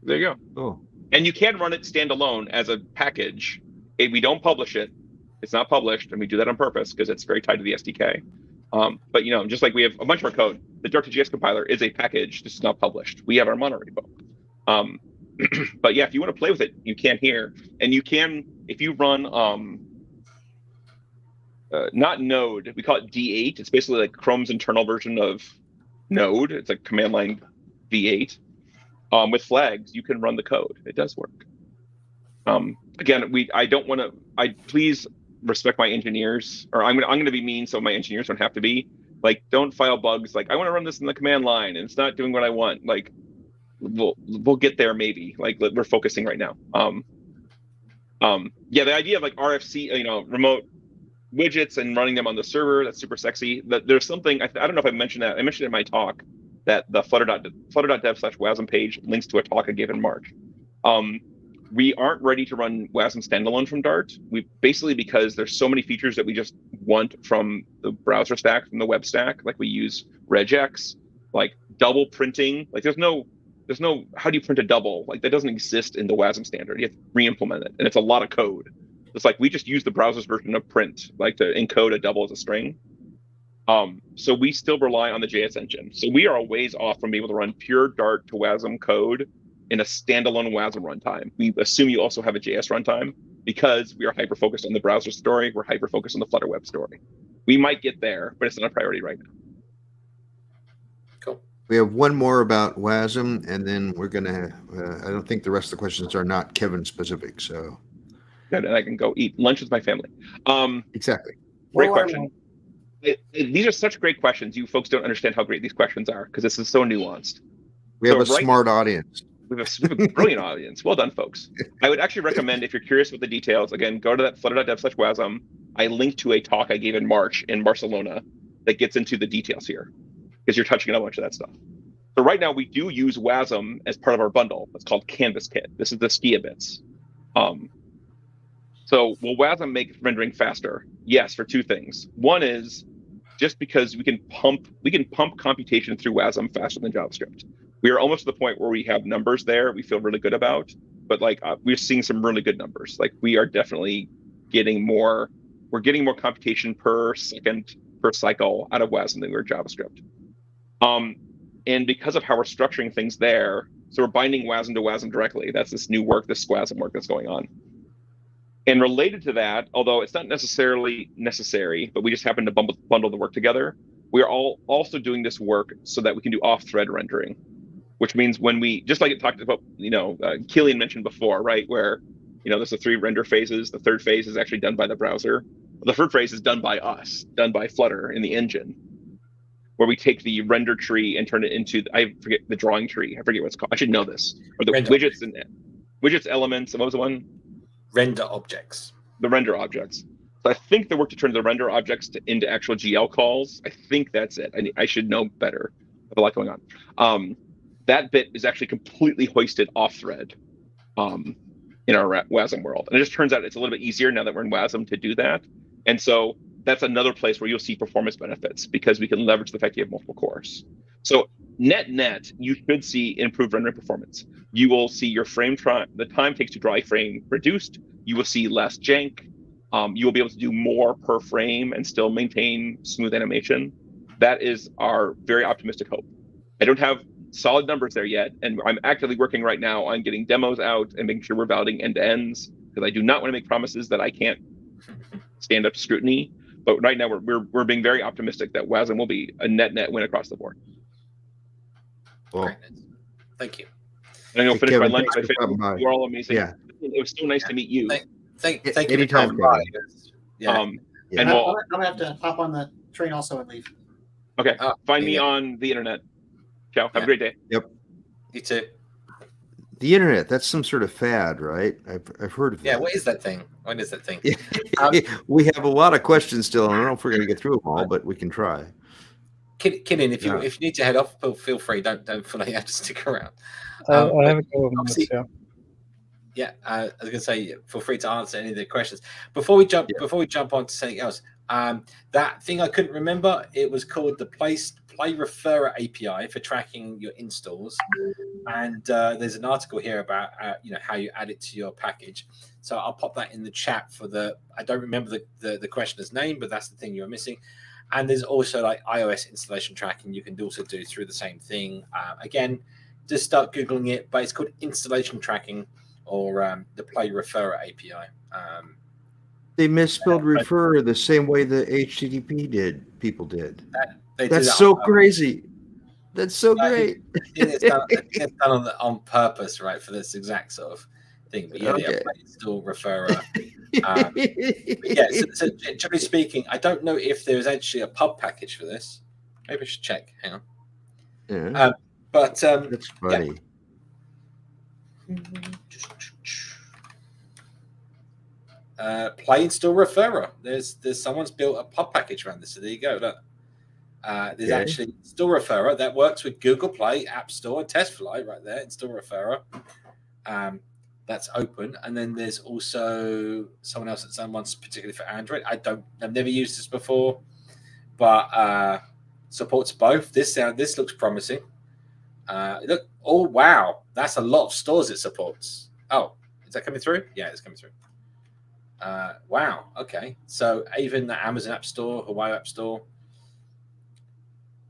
D: There you go.
B: Oh.
D: And you can run it standalone as a package. If we don't publish it, it's not published, and we do that on purpose because it's very tied to the SDK. But just like we have a bunch of our code, the Dart2JS compiler is a package. This is not published. We have our monorepo. But yeah, if you want to play with it, you can here, and you can if you run not Node. We call it D8. It's basically like Chrome's internal version of Node. It's like command line V8. With flags, you can run the code. It does work. Again, I don't want to. Please respect my engineers, or I'm going to be mean, so my engineers don't have to be. Like, don't file bugs. Like, I want to run this in the command line, and it's not doing what I want. Like, we'll get there maybe. Like, we're focusing right now. Yeah, the idea of like RFC, remote widgets and running them on the server, that's super sexy. There's something I don't know if I mentioned that. I mentioned it in my talk that the flutter.dev/wasm page links to a talk I gave in March. We aren't ready to run Wasm standalone from Dart. We basically, because there's so many features that we just want from the browser stack, from the web stack. Like we use regex, like double printing. Like there's no how do you print a double? Like that doesn't exist in the Wasm standard. You have to re-implement it, and it's a lot of code. It's like we just use the browser's version of print, like to encode a double as a string. So we still rely on the JS engine. So we are a ways off from being able to run pure Dart to Wasm code in a standalone Wasm runtime. We assume you also have a JS runtime because we are hyper-focused on the browser story. We're hyper-focused on the Flutter web story. We might get there, but it's not a priority right now.
A: Cool.
B: We have one more about Wasm, and then we're going to, I don't think the rest of the questions are not Kevin specific, so.
D: Good, and I can go eat lunch with my family.
B: Exactly.
D: Great question. These are such great questions. You folks don't understand how great these questions are because this is so nuanced.
B: We have a smart audience.
D: We have a brilliant audience. Well done, folks. I would actually recommend, if you're curious with the details, again, go to that flutter.dev/wasm. I linked to a talk I gave in March in Barcelona that gets into the details here because you're touching on a bunch of that stuff. So right now we do use Wasm as part of our bundle. It's called Canvas Kit. This is the Skia bits. So will Wasm make rendering faster? Yes, for two things. One is just because we can pump computation through Wasm faster than JavaScript. We are almost to the point where we have numbers there we feel really good about, but like we're seeing some really good numbers. Like we are definitely getting more. We're getting more computation per second per cycle out of Wasm than we were JavaScript. And because of how we're structuring things there, so we're binding Wasm to Wasm directly. That's this new work, this Squasm work that's going on. And related to that, although it's not necessarily necessary, but we just happen to bundle the work together, we are all also doing this work so that we can do off-thread rendering, which means when we, just like it talked about, Killian mentioned before, right, where, there's the 3 render phases. The third phase is actually done by the browser. The third phase is done by us, done by Flutter in the engine, where we take the render tree and turn it into, I forget the drawing tree. I forget what it's called. I should know this. Or the
A: render.
D: widgets elements. What was the one?
A: Render objects.
D: The render objects. So I think the work to turn the render objects into actual GL calls, I think that's it. I should know better. I have a lot going on. That bit is actually completely hoisted off thread in our Wasm world. And it just turns out it's a little bit easier now that we're in Wasm to do that. And so that's another place where you'll see performance benefits because we can leverage the fact you have multiple cores. So net, you should see improved rendering performance. You will see your the time takes to draw a frame reduced. You will see less jank. You will be able to do more per frame and still maintain smooth animation. That is our very optimistic hope. I don't have solid numbers there yet, and I'm actively working right now on getting demos out and making sure we're validating end-to-ends because I do not want to make promises that I can't stand up to scrutiny. But right now we're being very optimistic that Wasm will be a net win across the board.
B: Well,
A: thank you.
D: And I'm going to finish
B: Kevin,
D: my lunch. You're all amazing.
B: Yeah.
D: It was so nice to meet you.
A: Thank you
B: Anytime,
A: for coming by.
B: Yeah.
D: And
C: I'm gonna have to hop on the train also and leave.
D: Okay. Find me on the internet. Ciao. Have a great day.
B: Yep.
A: You too.
B: The internet, that's some sort of fad, right? I've heard of that.
A: Yeah, what is that thing? What is that thing?
B: We have a lot of questions still. I don't know if we're going to get through them all, but we can try.
A: Killian, if you need to head off, feel free. Don't feel like you have to stick around.
E: I have a couple of minutes, yeah.
A: Yeah, I was going to say, feel free to answer any of the questions before we jump on to something else. That thing I couldn't remember. It was called the Play Referrer API for tracking your installs, and there's an article here about how you add it to your package. So I'll pop that in the chat for the. I don't remember the questioner's name, but that's the thing you're missing. And there's also like iOS installation tracking you can also do through the same thing. Again, just start Googling it, but it's called installation tracking or the Play Referrer API.
B: They misspelled refer the same way the HTTP people did.
A: That's
B: so crazy. That's so great.
A: It's done on purpose, right, for this exact sort of thing. But yeah,
B: Okay.
A: Play Install Referrer. So generally speaking, I don't know if there's actually a pub package for this. Maybe I should check. Hang on.
B: Yeah.
A: But
B: That's funny.
A: Play Install Referrer. There's someone's built a pub package around this. So there you go. Look. There's actually Install Referrer that works with Google Play, App Store, and TestFlight right there. Install Referrer. That's open, and then there's also someone else that's done one particularly for Android. I've never used this before, but supports both. This looks promising. Look, oh wow, that's a lot of stores it supports. Oh, is that coming through? Yeah, it's coming through. Wow. Okay, so even the Amazon App Store, Hawaii App Store.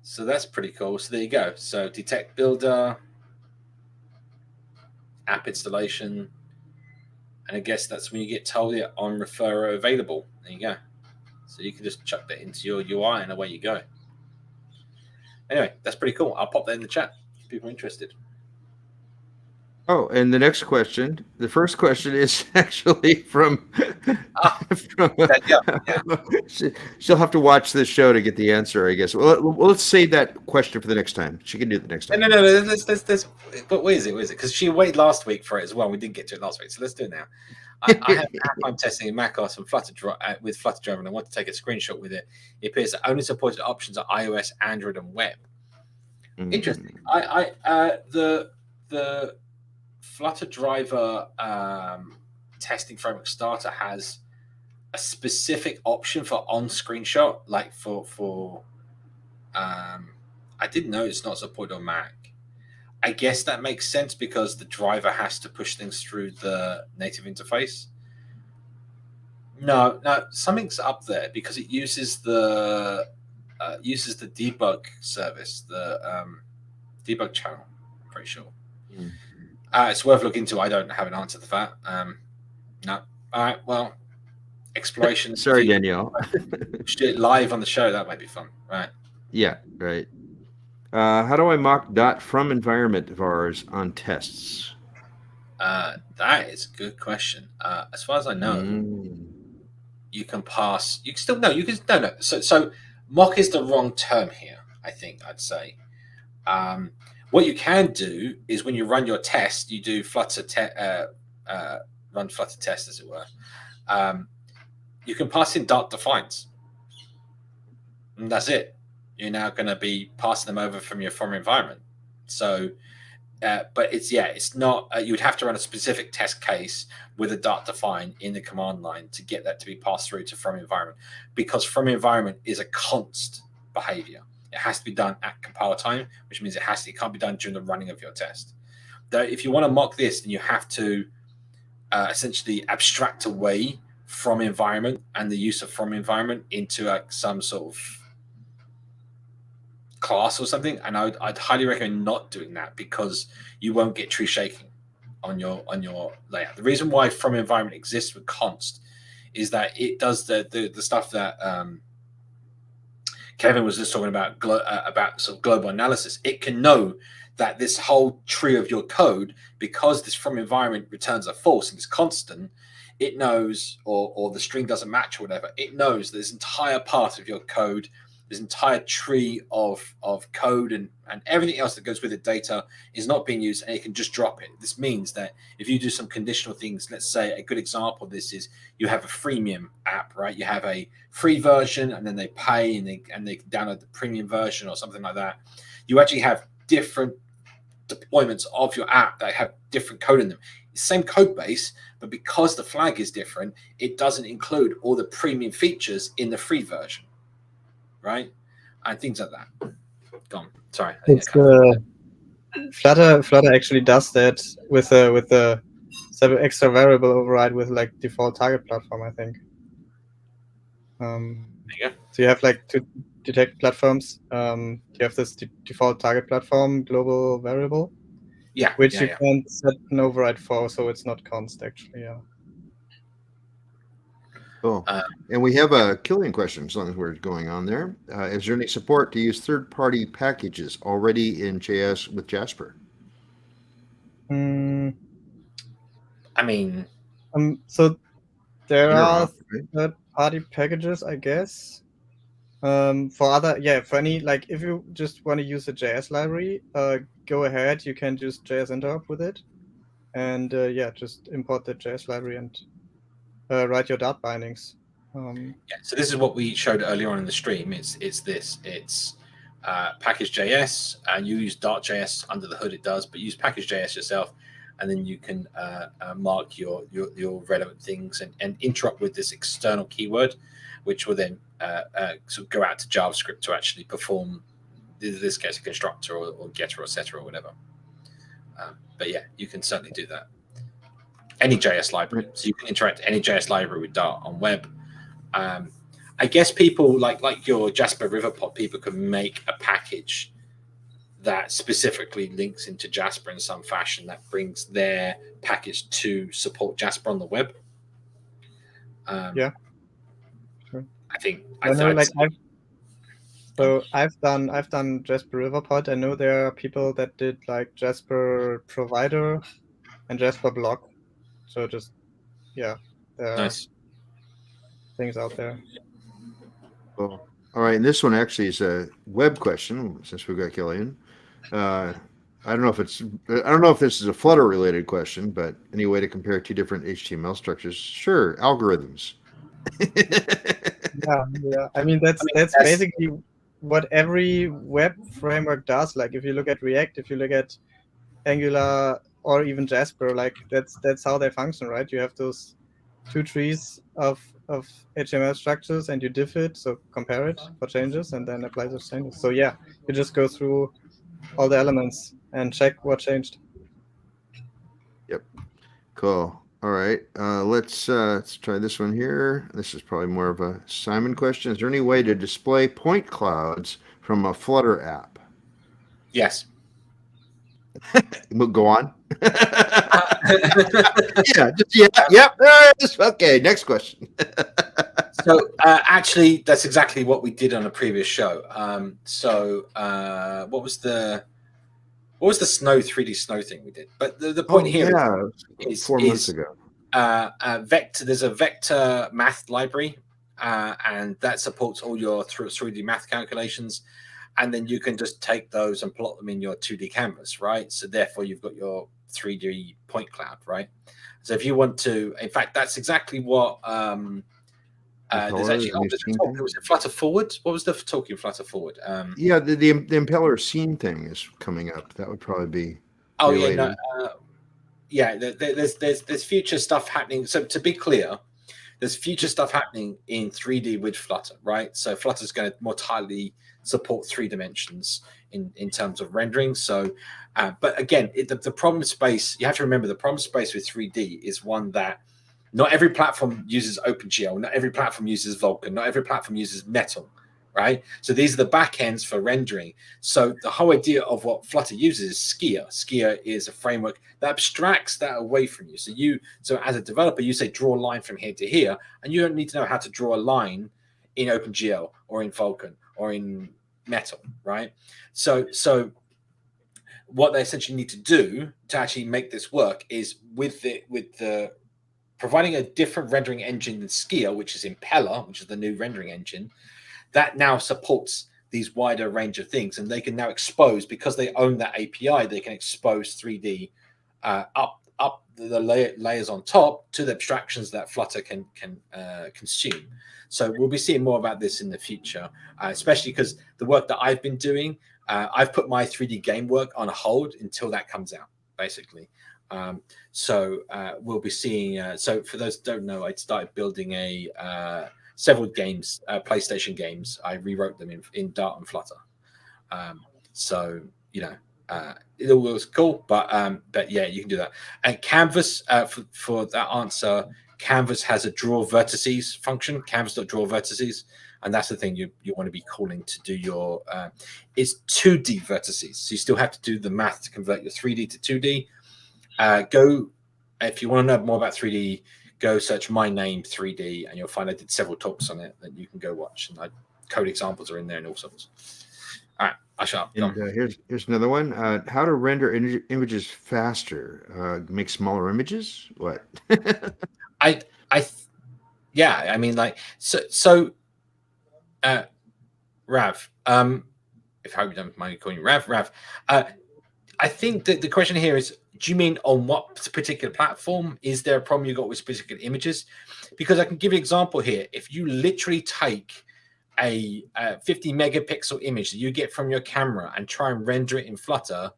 A: So that's pretty cool. So there you go. So Detect Builder, app installation, and I guess that's when you get told it on Referrer available. There you go. So you can just chuck that into your UI and away you go. Anyway, that's pretty cool. I'll pop that in the chat if people are interested.
B: Oh, and the next question, the first question is actually from she'll have to watch this show to get the answer, I guess. Well, let's save that question for the next time. She can do it the next time.
A: No. But where is it? Because she waited last week for it as well. We didn't get to it last week, so let's do it now. I have I'm testing in macOS and Flutter with Flutter Driver, and I want to take a screenshot with it. It appears that only supported options are iOS, Android, and web. Mm-hmm. Interesting. The Flutter Driver testing framework starter has a specific option for on screenshot, like for I didn't know it's not supported on Mac. I guess that makes sense because the driver has to push things through the native interface. No, something's up there because it uses the debug service, the debug channel. I'm pretty sure. Mm. It's worth looking into. I don't have an answer to that. No. All right. Well, exploration.
B: Sorry, Danielle.
A: Do it live on the show. That might be fun, right?
B: Yeah. Right. How do I mock Dot from environment vars on tests?
A: That is a good question. As far as I know, you can pass. You can still no. You can no. So mock is the wrong term here. I think I'd say. What you can do is when you run your test, you do Flutter run Flutter test, as it were. You can pass in Dart defines, and that's it. You're now going to be passing them over from your from environment. So, but it's not. You would have to run a specific test case with a Dart define in the command line to get that to be passed through to from environment, because from environment is a const behavior. It has to be done at compiler time, which means it can't be done during the running of your test. Though, if you want to mock this, then you have to essentially abstract away from environment and the use of from environment into some sort of class or something. And I'd highly recommend not doing that because you won't get tree shaking on your layout. The reason why from environment exists with const is that it does the stuff that Kevin was just talking about sort of global analysis. It can know that this whole tree of your code, because this from environment returns a false and it's constant, it knows, or the string doesn't match or whatever, it knows that this entire part of your code, this entire tree of code and everything else that goes with the data is not being used, and it can just drop it. This means that if you do some conditional things, let's say a good example of this is you have a freemium app, right? You have a free version and then they pay and they can download the premium version or something like that. You actually have different deployments of your app that have different code in them. Same code base, but because the flag is different, it doesn't include all the premium features in the free version, right? And things like that. Gone. Sorry.
E: Flutter actually does that with the extra variable override with like default target platform, I think.
A: There you go.
E: So you have like detect platforms, you have this default target platform global variable, which you can set an override for, so it's not const actually. Yeah.
B: Cool. And we have a Killian question, as long as we're going on there. Is there any support to use third-party packages already in JS with Jasper?
A: I mean,
E: so there are third-party packages, I guess. For any, like, if you just want to use a JS library, go ahead. You can use JS interop with it, and just import the JS library and write your Dart bindings.
A: So this is what we showed earlier on in the stream. It's package.js, and you use Dart.js under the hood. It does, but use package.js yourself, and then you can mark your relevant things and interrupt with this external keyword, which will then sort of go out to JavaScript to actually perform, in this case, a constructor or getter or setter or whatever. But yeah, you can certainly do that. Any JS library, so you can interact any JS library with Dart on web. I guess people like your Jasper Riverpod, people can make a package that specifically links into Jasper in some fashion that brings their package to support Jasper on the web.
E: Sure.
A: I think
E: I've done Jasper Riverpod. I know there are people that did like Jasper Provider and Jasper Block. So just there
A: nice
E: things out there.
B: Cool. All right, and this one actually is a web question since we've got Killian. I don't know if this is a Flutter related question, but any way to compare two different HTML structures? Sure, algorithms.
E: Yeah. I mean that's basically what every web framework does. Like if you look at React, if you look at Angular or even Jasper, like that's how they function, right? You have those two trees of HTML structures and you diff it, so compare it for changes and then apply those changes. So yeah, you just go through all the elements and check what changed.
B: Yep. Cool. All right. Let's try this one here. This is probably more of a Simon question. Is there any way to display point clouds from a Flutter app?
A: Yes.
B: Go on. Yep. Okay. Next question.
A: So actually, that's exactly what we did on a previous show. What was the snow 3D snow thing we did? But the point here is
B: 4 months ago.
A: Vector. There's a vector math library, and that supports all your 3D math calculations. And then you can just take those and plot them in your 2D canvas, right? So therefore, you've got your 3D point cloud, right? So if you want to, in fact, that's exactly what there's actually. Was it Flutter Forward? What was the talk in Flutter Forward?
B: The impeller scene thing is coming up. That would probably be.
A: Oh related. There's future stuff happening. So to be clear, there's future stuff happening in 3D with Flutter, right? So Flutter's going to more tightly support 3 dimensions in terms of rendering. So, but again, the problem space, you have to remember the problem space with 3D is one that not every platform uses OpenGL, not every platform uses Vulkan, not every platform uses Metal, right? So these are the backends for rendering. So the whole idea of what Flutter uses is Skia. Skia is a framework that abstracts that away from you. So as a developer, you say draw a line from here to here, and you don't need to know how to draw a line in OpenGL or in Vulkan or in Metal, right? So what they essentially need to do to actually make this work is with the providing a different rendering engine than Skia, which is Impeller, which is the new rendering engine, that now supports these wider range of things, and they can now expose, because they own that API, they can expose 3D up the layers on top to the abstractions that Flutter can consume. So we'll be seeing more about this in the future, especially because the work that I've been doing, I've put my 3D game work on hold until that comes out, basically. We'll be seeing. So for those who don't know, I started building several games, PlayStation games. I rewrote them in Dart and Flutter. It all was cool, but yeah, you can do that. And Canvas, for that answer, Canvas has a draw vertices function, canvas.draw vertices, And that's the thing you want to be calling to do your is 2D vertices. So you still have to do the math to convert your 3D to 2D. Go if you want to know more about 3D, go search my name 3D, and you'll find I did several talks on it that you can go watch. And code examples are in there and all sorts. All right, I shall.
B: And here's another one. How to render images faster? Make smaller images? What?
A: Yeah, I mean, like, so Rav, if I hope you don't mind calling you Rav, I think that the question here is, do you mean on what particular platform? Is there a problem you got with specific images? Because I can give you an example here. If you literally take a 50 megapixel image that you get from your camera and try and render it in Flutter,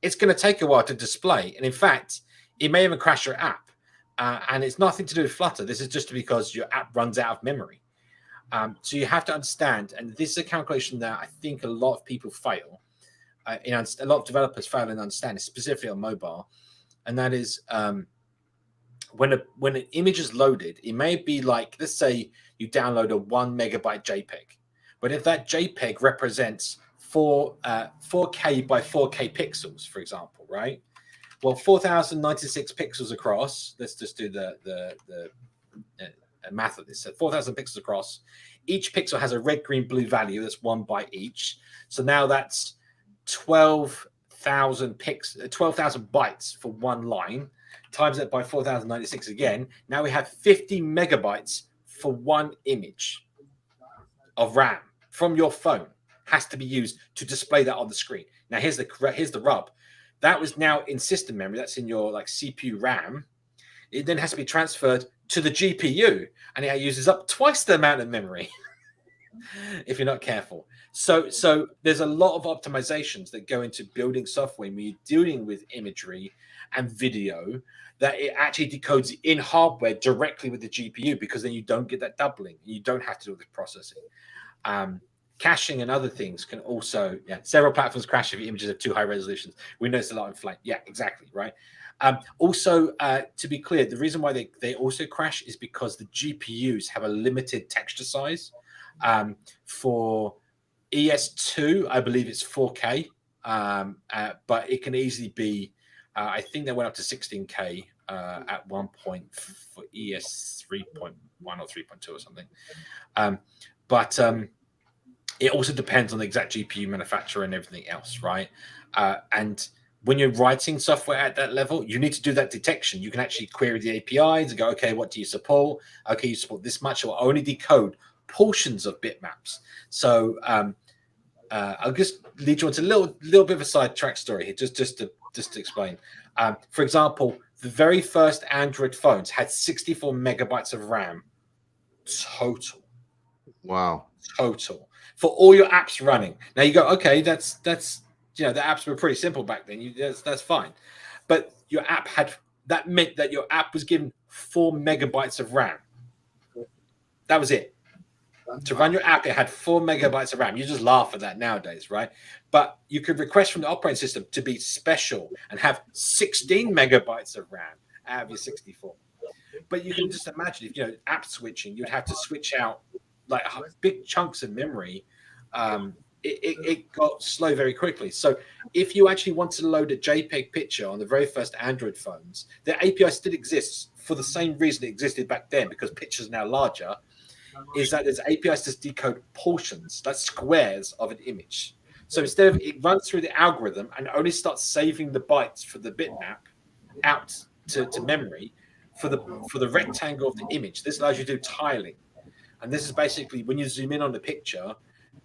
A: it's going to take a while to display. And in fact, it may even crash your app. And it's nothing to do with Flutter. This is just because your app runs out of memory. So you have to understand, and this is a calculation that I think a lot of people fail. A lot of developers fail in understanding, specifically on mobile, and that is when an image is loaded, it may be like, let's say you download a 1 megabyte JPEG, but if that JPEG represents 4K by 4K pixels, for example, right? Well, 4,096 pixels across. Let's just do the math of this. So 4,000 pixels across. Each pixel has a red, green, blue value. That's 1 byte each. So now that's 12,000 bytes for one line. Times that by 4,096 again. Now we have 50 megabytes for one image of RAM from your phone. Has to be used to display that on the screen. Now here's the rub. That was now in system memory. That's in your like CPU RAM. It then has to be transferred to the GPU, and it uses up twice the amount of memory if you're not careful. So there's a lot of optimizations that go into building software when you're dealing with imagery and video, that it actually decodes in hardware directly with the GPU, because then you don't get that doubling. You don't have to do the processing. Caching and other things can also, several platforms crash if your images have too high resolutions. We notice a lot in flight. Yeah, exactly, right? Also, to be clear, the reason why they also crash is because the GPUs have a limited texture size. For ES2, I believe it's 4K, but it can easily be, I think they went up to 16K at one point for ES 3.1 or 3.2 or something. But it also depends on the exact GPU manufacturer and everything else, right? And when you're writing software at that level, you need to do that detection. You can actually query the APIs and go, okay, what do you support? Okay, you support this much, or only decode portions of bitmaps. So I'll just lead you on to a little bit of a sidetrack story here, just to explain. For example, the very first Android phones had 64 megabytes of RAM total.
B: Wow.
A: Total for all your apps running. Now you go, okay, that's the apps were pretty simple back then. That's fine, but your app that meant that your app was given 4 megabytes of RAM. That was it. To run your app, it had 4 megabytes of RAM. You just laugh at that nowadays, right? But you could request from the operating system to be special and have 16 megabytes of RAM out of your 64. But you can just imagine, if app switching, you'd have to switch out like big chunks of memory. It got slow very quickly. So if you actually want to load a JPEG picture on the very first Android phones, the API still exists for the same reason it existed back then, because pictures are now larger, is that there's APIs to decode portions, that's squares of an image. So instead of it runs through the algorithm and only starts saving the bytes for the bitmap out to memory for the rectangle of the image. This allows you to do tiling. And this is basically when you zoom in on the picture,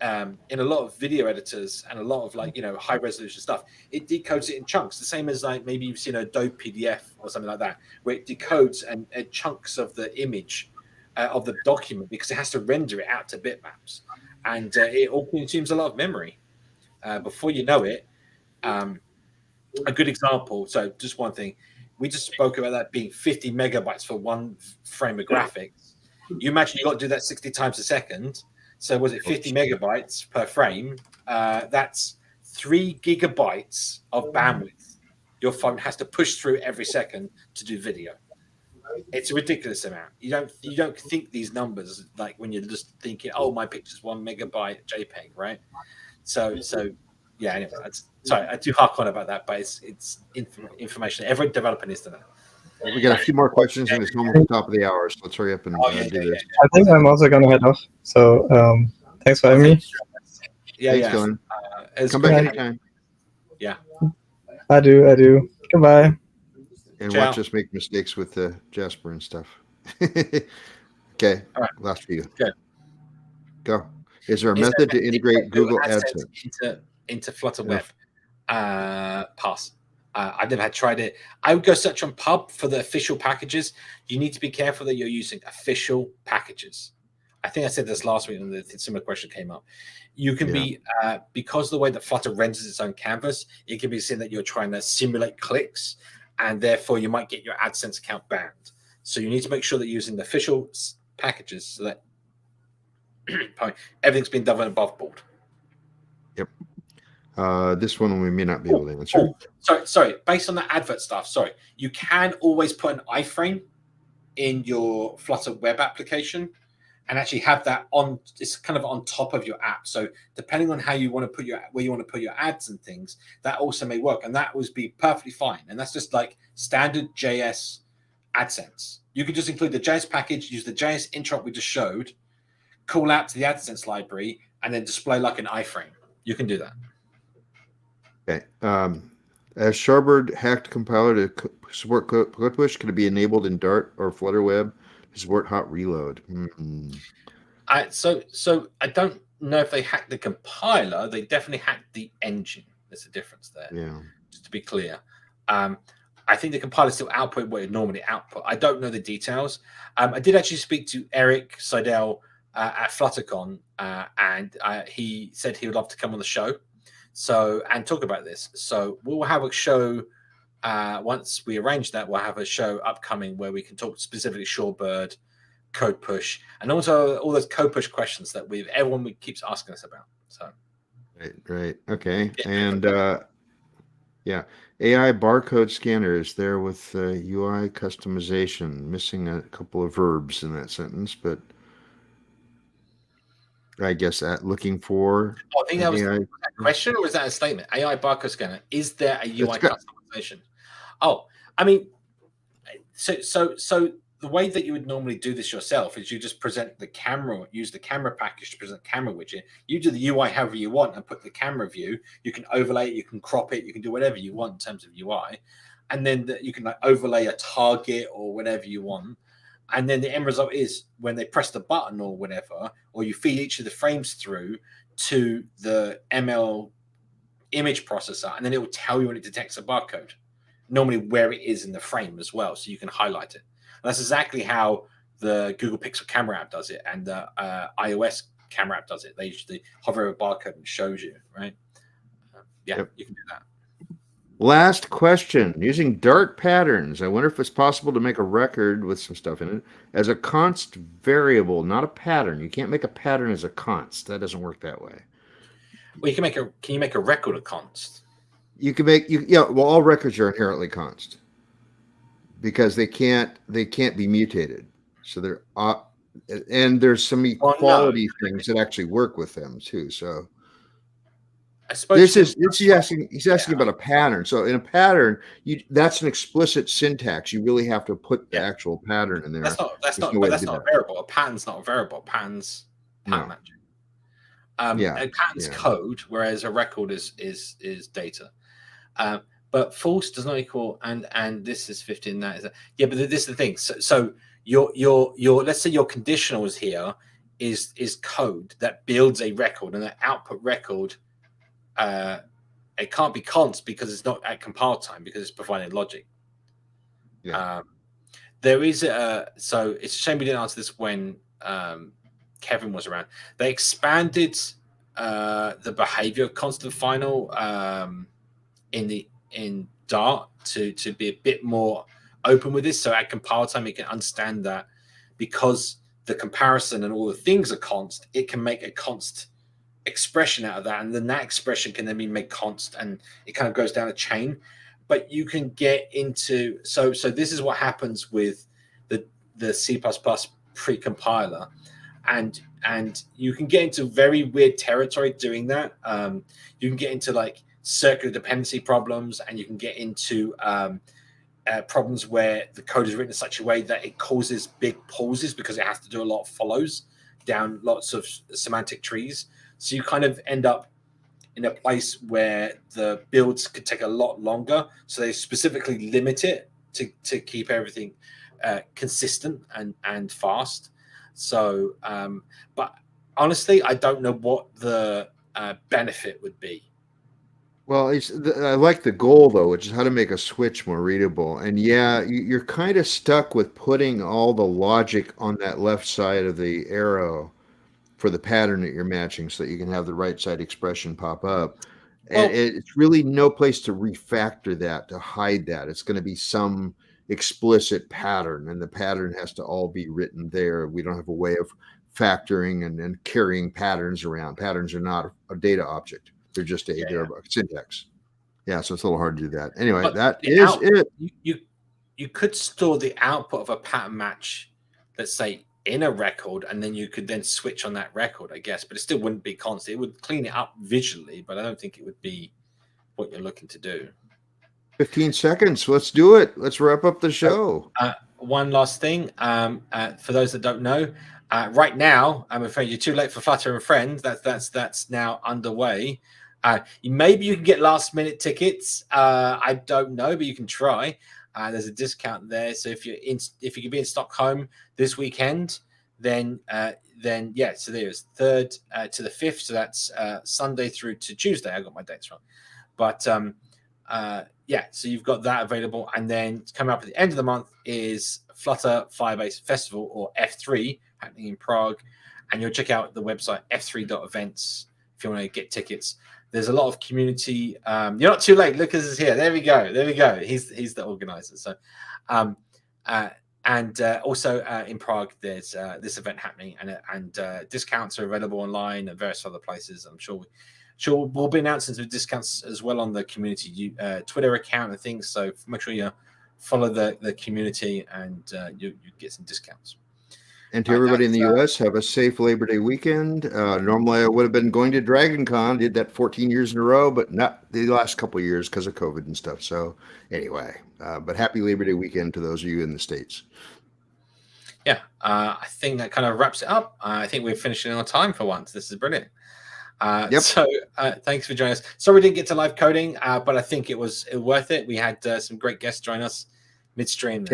A: in a lot of video editors and a lot of high resolution stuff, it decodes it in chunks. The same as like maybe you've seen Adobe PDF or something like that, where it decodes and chunks of the image of the document, because it has to render it out to bitmaps, and it all consumes a lot of memory. Before you know it, a good example. So just one thing, we just spoke about that being 50 megabytes for one frame of graphics. You imagine you got to do that 60 times a second. So was it 50 megabytes per frame? That's 3 gigabytes of bandwidth your phone has to push through every second to do video. It's a ridiculous amount. You don't think these numbers like when you're just thinking, oh, my picture's 1 megabyte JPEG, right? So yeah. Anyway, sorry, I do hark on about that, but it's information every developer needs to know.
B: We got a few more questions, and it's almost the top of the hour, so let's hurry up and do this.
E: I think I'm also gonna head off. So thanks for having me.
B: Thanks, Dylan. Come back anytime.
A: Yeah.
E: I do. Goodbye.
B: And
A: Ciao.
B: watch us make mistakes with Jasper and stuff. Okay.
A: All right.
B: Last for you.
A: Good.
B: Go. Is there a method to integrate Google AdSense
A: into Flutter Web? Pass. I've never tried it. I would go search on Pub for the official packages. You need to be careful that you're using official packages. I think I said this last week, and the similar question came up. You can be, because of the way that Flutter renders its own canvas, it can be seen that you're trying to simulate clicks, and therefore you might get your AdSense account banned. So you need to make sure that you're using the official packages so that everything's been done above board.
B: Yep. This one we may not be able to answer.
A: Sorry. Based on the advert stuff, you can always put an iframe in your Flutter web application and actually have that on. It's kind of on top of your app. So depending on how you want to put where you want to put your ads and things, that also may work, and that would be perfectly fine. And that's just like standard JS AdSense. You could just include the JS package, use the JS interop we just showed, call out to the AdSense library, and then display like an iframe. You can do that.
B: Okay. As Sharbird hacked compiler to support code push, can it be enabled in Dart or Flutter Web to support hot reload?
A: So I don't know if they hacked the compiler. They definitely hacked the engine. There's a difference there.
B: Yeah.
A: Just to be clear. I think the compiler still output what it normally output. I don't know the details. I did actually speak to Eric Seidel at FlutterCon, and he said he would love to come on the show. And talk about this. So we'll have a show once we arrange that. We'll have a show upcoming where we can talk specifically Shorebird, code push, and also all those code push questions that everyone keeps asking us about. So
B: right, okay,
A: yeah.
B: And AI barcode scanners there with UI customization. Missing a couple of verbs in that sentence, but I guess looking for.
A: I think that was a question, or was that a statement? AI barcode scanner. Is there a UI customization? Oh, I mean, so the way that you would normally do this yourself is you just present the camera, use the camera package to present camera widget. You do the UI however you want and put the camera view. You can overlay it, you can crop it, you can do whatever you want in terms of UI, and then you can like overlay a target or whatever you want. And then the end result is when they press the button or whatever, or you feed each of the frames through to the ML image processor, and then it will tell you when it detects a barcode, normally where it is in the frame as well, so you can highlight it. And that's exactly how the Google Pixel camera app does it, and the iOS camera app does it. They usually hover over a barcode and shows you, right? You can do that.
B: Last question. Using Dart patterns, I wonder if it's possible to make a record with some stuff in it as a const variable, not a pattern. You can't make a pattern as a const. That doesn't work that way.
A: Well, can you make a record a const?
B: You can make well, all records are inherently const because they can't be mutated. So they're and there's some equality things that actually work with them too. So
A: I suppose
B: he's asking about a pattern. So in a pattern, that's an explicit syntax. You really have to put the actual pattern in there.
A: That's not a variable. A pattern's not a variable. Pattern's pattern matching. A pattern's code, whereas a record is data. But false does not equal and this is 15. That is but this is the thing. So your let's say your conditional is here is code that builds a record, and that output record. It can't be const because it's not at compile time because it's providing logic. There is so it's a shame we didn't answer this when Kevin was around. They expanded the behavior of constant final in Dart to be a bit more open with this. So at compile time, it can understand that because the comparison and all the things are const, it can make a const expression out of that, and then that expression can then be made const, and it kind of goes down a chain. But you can get into so this is what happens with the C++ pre-compiler, and you can get into very weird territory doing that. You can get into like circular dependency problems, and you can get into problems where the code is written in such a way that it causes big pauses because it has to do a lot of follows down lots of semantic trees. So you kind of end up in a place where the builds could take a lot longer. So they specifically limit it to keep everything consistent and fast. So, but honestly, I don't know what the benefit would be.
B: Well, I like the goal though, which is how to make a switch more readable. And yeah, you're kind of stuck with putting all the logic on that left side of the arrow for the pattern that you're matching, so that you can have the right side expression pop up. And it's really no place to refactor that, to hide that. It's going to be some explicit pattern, and the pattern has to all be written there. We don't have a way of factoring and carrying patterns around. Patterns are not a data object. They're just they're a syntax. Yeah, so it's a little hard to do that. Anyway, but that is it.
A: You could store the output of a pattern match, let's say, in a record, and then you could then switch on that record, I guess. But it still wouldn't be constant. It would clean it up visually, but I don't think it would be what you're looking to do.
B: 15 seconds. Let's do it. Let's wrap up the show.
A: One last thing. For those that don't know, right now, I'm afraid you're too late for Flutter and Friends. That's now underway. Maybe you can get last minute tickets. I don't know, but you can try. There's a discount there. So if you can be in Stockholm this weekend, then yeah. So there's 3rd to the 5th. So that's Sunday through to Tuesday. I got my dates wrong, but yeah. So you've got that available, and then coming up at the end of the month is Flutter Firebase Festival, or F3, happening in Prague, and you'll check out the website f3.events if you want to get tickets. There's a lot of community. You're not too late. Lucas is here. There we go. He's the organizer. So, and also in Prague, there's this event happening, and discounts are available online at various other places. I'm sure we'll be announcing some discounts as well on the community Twitter account and things. So make sure you follow the community, and you get some discounts.
B: And to everybody in the U.S., have a safe Labor Day weekend. Normally, I would have been going to Dragon Con. Did that 14 years in a row, but not the last couple of years because of COVID and stuff. So anyway, but happy Labor Day weekend to those of you in the States.
A: Yeah, I think that kind of wraps it up. I think we're finishing on time for once. This is brilliant.
B: Yep.
A: So thanks for joining us. Sorry we didn't get to live coding, but I think it was worth it. We had some great guests join us midstream.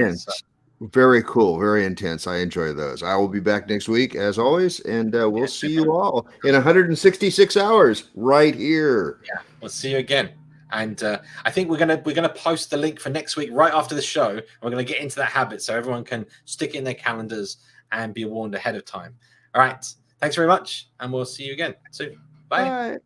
B: Very cool, very intense. I enjoy those. I will be back next week as always, and we'll see you all in 166 hours right here.
A: Yeah, we'll see you again. And I think we're gonna post the link for next week right after the show. And we're gonna get into that habit so everyone can stick it in their calendars and be warned ahead of time. All right, thanks very much, and we'll see you again soon. Bye.
B: Bye.